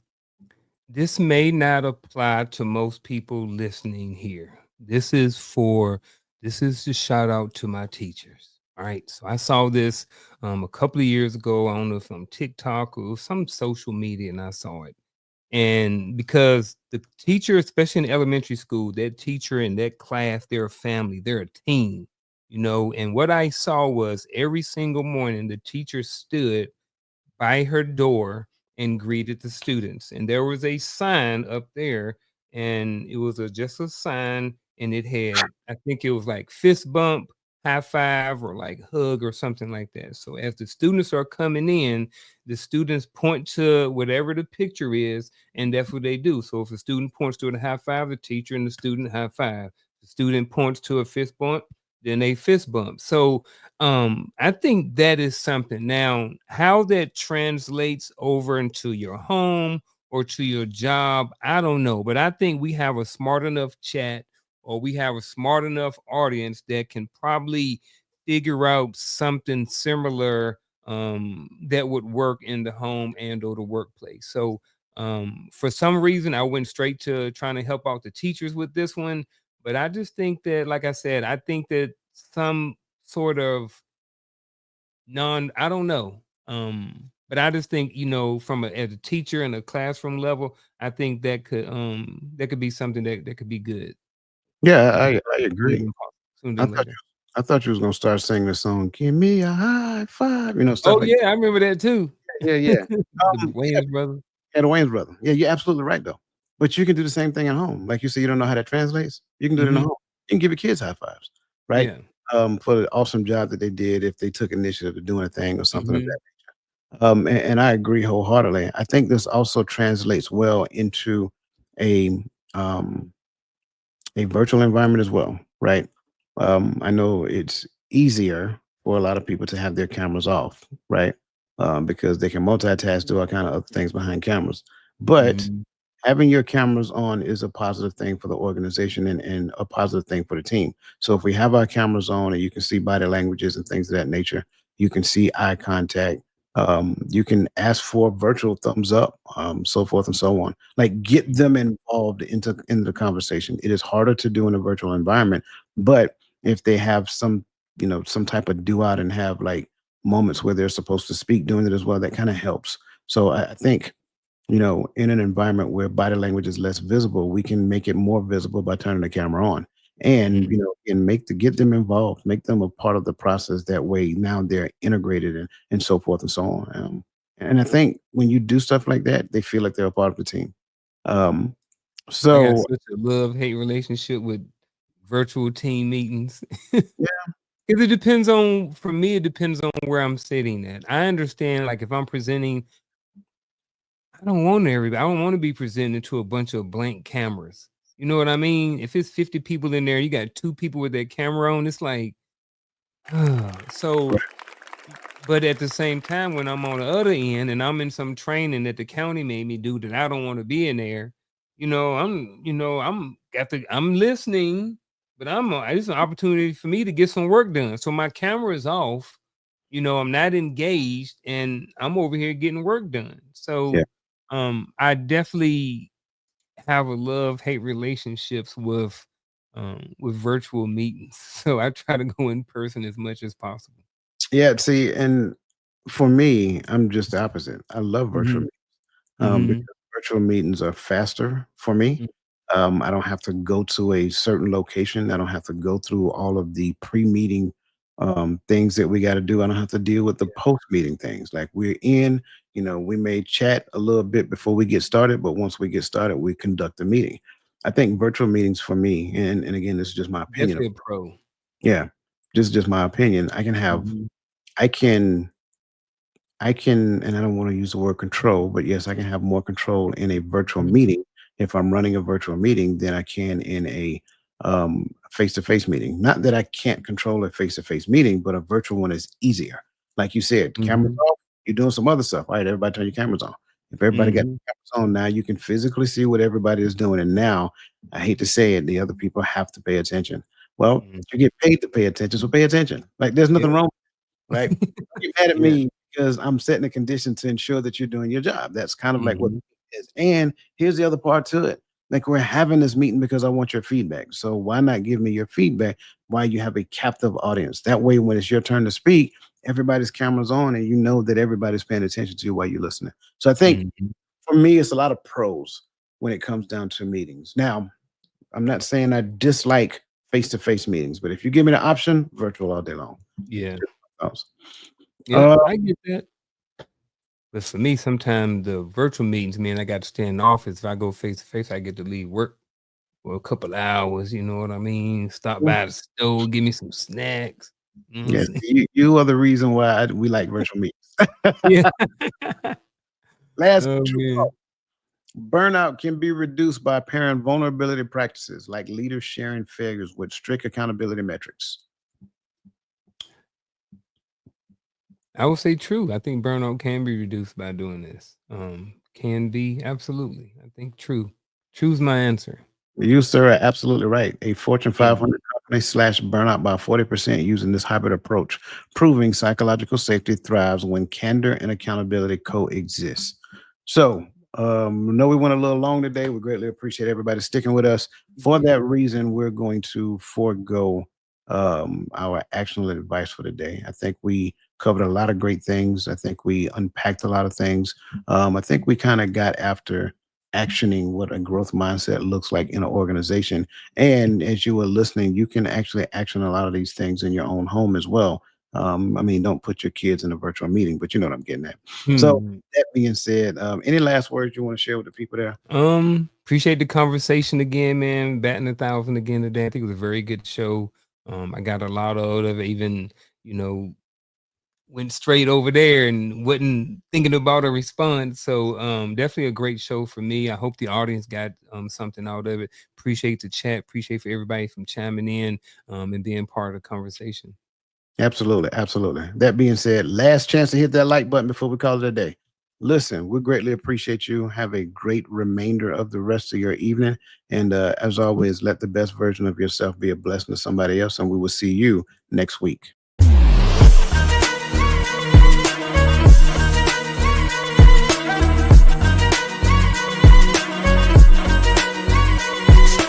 this may not apply to most people listening here. This is just shout out to my teachers. All right. So I saw this a couple of years ago. I don't know if on TikTok or some social media, and I saw it. And because the teacher, especially in elementary school, that teacher and that class, they're a family, they're a team, you know. And what I saw was every single morning the teacher stood by her door and greeted the students. And there was a sign up there, and it was just a sign, and it had, I think it was like fist bump, high five, or like hug or something like that. So as the students are coming in, the students point to whatever the picture is, and that's what they do. So if a student points to a high five, the teacher and the student high five. The student points to a fist bump, then they fist bump. So I think that is something. Now, how that translates over into your home or to your job, I don't know, but I think we have a smart enough chat or we have a smart enough audience that can probably figure out something similar that would work in the home and or the workplace. So for some reason I went straight to trying to help out the teachers with this one, but I just think that, like I said, I think that some sort of I don't know. But I just think, you know, from as a teacher and a classroom level, I think that could be something that could be good. Yeah, Um, I sooner agree. than sooner I than thought later. I thought you was gonna start singing the song, "Give me a high five," stuff Oh like yeah, I remember that too. that. Yeah, yeah. The Yeah, Wayans brothers. yeah, the Wayans brother. Yeah, you're absolutely right though. But you can do the same thing at home. Like you said, you don't know how that translates. You can do it in the Hmm. home. You can give your kids high fives, right? Yeah. For the awesome job that they did if they took initiative to doing a thing or something of Hmm. that. And I agree wholeheartedly. I think this also translates well into a um a virtual environment as well, right? I know it's easier for a lot of people to have their cameras off, right? Because they can multitask, do all kind of other things behind cameras. But Hmm. having your cameras on is a positive thing for the organization and a positive thing for the team. So if we have our cameras on and you can see body languages and things of that nature, you can see eye contact. You can ask for virtual thumbs up, so forth and so on. Like get them involved into the conversation. It is harder to do in a virtual environment, but if they have some type of do out and have like moments where they're supposed to speak doing it as well, that kind of helps. So I think in an environment where body language is less visible, we can make it more visible by turning the camera on and, Mhm. and get them involved, make them a part of the process. That way now they're integrated and so forth and so on. And I think when you do stuff like that, they feel like they're a part of the team. Um, I got so such a love-hate relationship with virtual team meetings. yeah, 'Cause it depends on for me, it depends on where I'm sitting at. I understand, like, if I'm presenting, I don't wanna be presenting to a bunch of blank cameras. You know what I mean? If it's 50 people in there, you got 2 people with their camera on, it's like, so but at the same time, when I'm on the other end and I'm in some training that the county made me do that I don't wanna be in there, I'm listening, but it's an opportunity for me to get some work done. So my camera is off, I'm not engaged and I'm over here getting work done. yeah. So I definitely have a love-hate relationships with virtual meetings. So I try to go in person as much as possible. Yeah, see, and for me, I'm just the opposite. I love virtual Mhm. meetings, Mhm. because virtual meetings are faster for me. I don't have to go to a certain location. I don't have to go through all of the pre-meeting things that we got to do. I don't have to deal with the post-meeting things. Like we're in, we may chat a little bit before we get started, but once we get started, we conduct the meeting. I think virtual meetings for me, and again, this is just my opinion. Definitely a pro. Yeah, this is just my opinion. Mhm, I can I can, and I don't want to use the word control, but yes, I can have more control in a virtual mhm. meeting if I'm running a virtual meeting than I can in a face-to-face meeting. Not that I can't control a face-to-face meeting, but a virtual one is easier. Like you said, cameras Mhm, off, you're doing some other stuff. All right, everybody turn your cameras on. If everybody got mhm. cameras on, now you can physically see what everybody is doing. And now, I hate to say it, the other people have to pay attention. Well, Mhm. you get paid to pay attention, so pay attention. Like there's Yeah. nothing wrong, right? Don't get mad at Yeah. me because I'm setting a condition to ensure that you're doing your job. That's kind of like what Mhm, it is. And here's the other part to it. Like we're having this meeting because I want your feedback. So why not give me your feedback while you have a captive audience? That way, when it's your turn to speak, everybody's cameras on and you know that everybody's paying attention to you while you're listening. So I think mhm. for me, it's a lot of pros when it comes down to meetings. Now, I'm not saying I dislike face-to-face meetings, but if you give me the option, virtual all day long. Yeah. Those. Yep, Uh, I get that. But for me, sometimes the virtual meetings, man, I got to stay in the office. If I go face to face, I get to leave work for a couple of hours, you know what I mean? Stop by the store, give me some snacks. You know what I'm yes, saying? you are the reason why we like virtual meetings. Yeah. Last Oh, true man. quote. Burnout can be reduced by pairing vulnerability practices like leaders sharing failures with strict accountability metrics. I would say true. I think burnout can be reduced by doing this. Can be, absolutely. I think true. True's my answer. You, sir, are absolutely right. A Fortune Mm, 500 company slashed burnout by 40% using this hybrid approach, proving psychological safety thrives when candor and accountability coexist. So, know we went a little long today. We greatly appreciate everybody sticking with us. For yeah. that reason, we're going to forego our actionable advice for the day. I think we covered a lot of great things. I think we unpacked a lot of things. I think we kind of got after actioning what a growth mindset looks like in an organization. And as you were listening, you can actually action a lot of these things in your own home as well. I mean, don't put your kids in a virtual meeting, but you know what I'm getting at. So Hmm. that being said, any last words you want to share with the people there? Appreciate the conversation again, man. Batting 1,000 again today. I think it was a very good show. I got a lot out of it, even, you know, went straight over there and wasn't thinking about a response. So definitely a great show for me. I hope the audience got something out of it. Appreciate the chat. Appreciate for everybody from chiming in and being part of the conversation. Absolutely, absolutely. That being said, last chance to hit that like button before we call it a day. Listen, we greatly appreciate you. Have a great remainder of the rest of your evening. And as always, let the best version of yourself be a blessing to somebody else. And we will see you next week.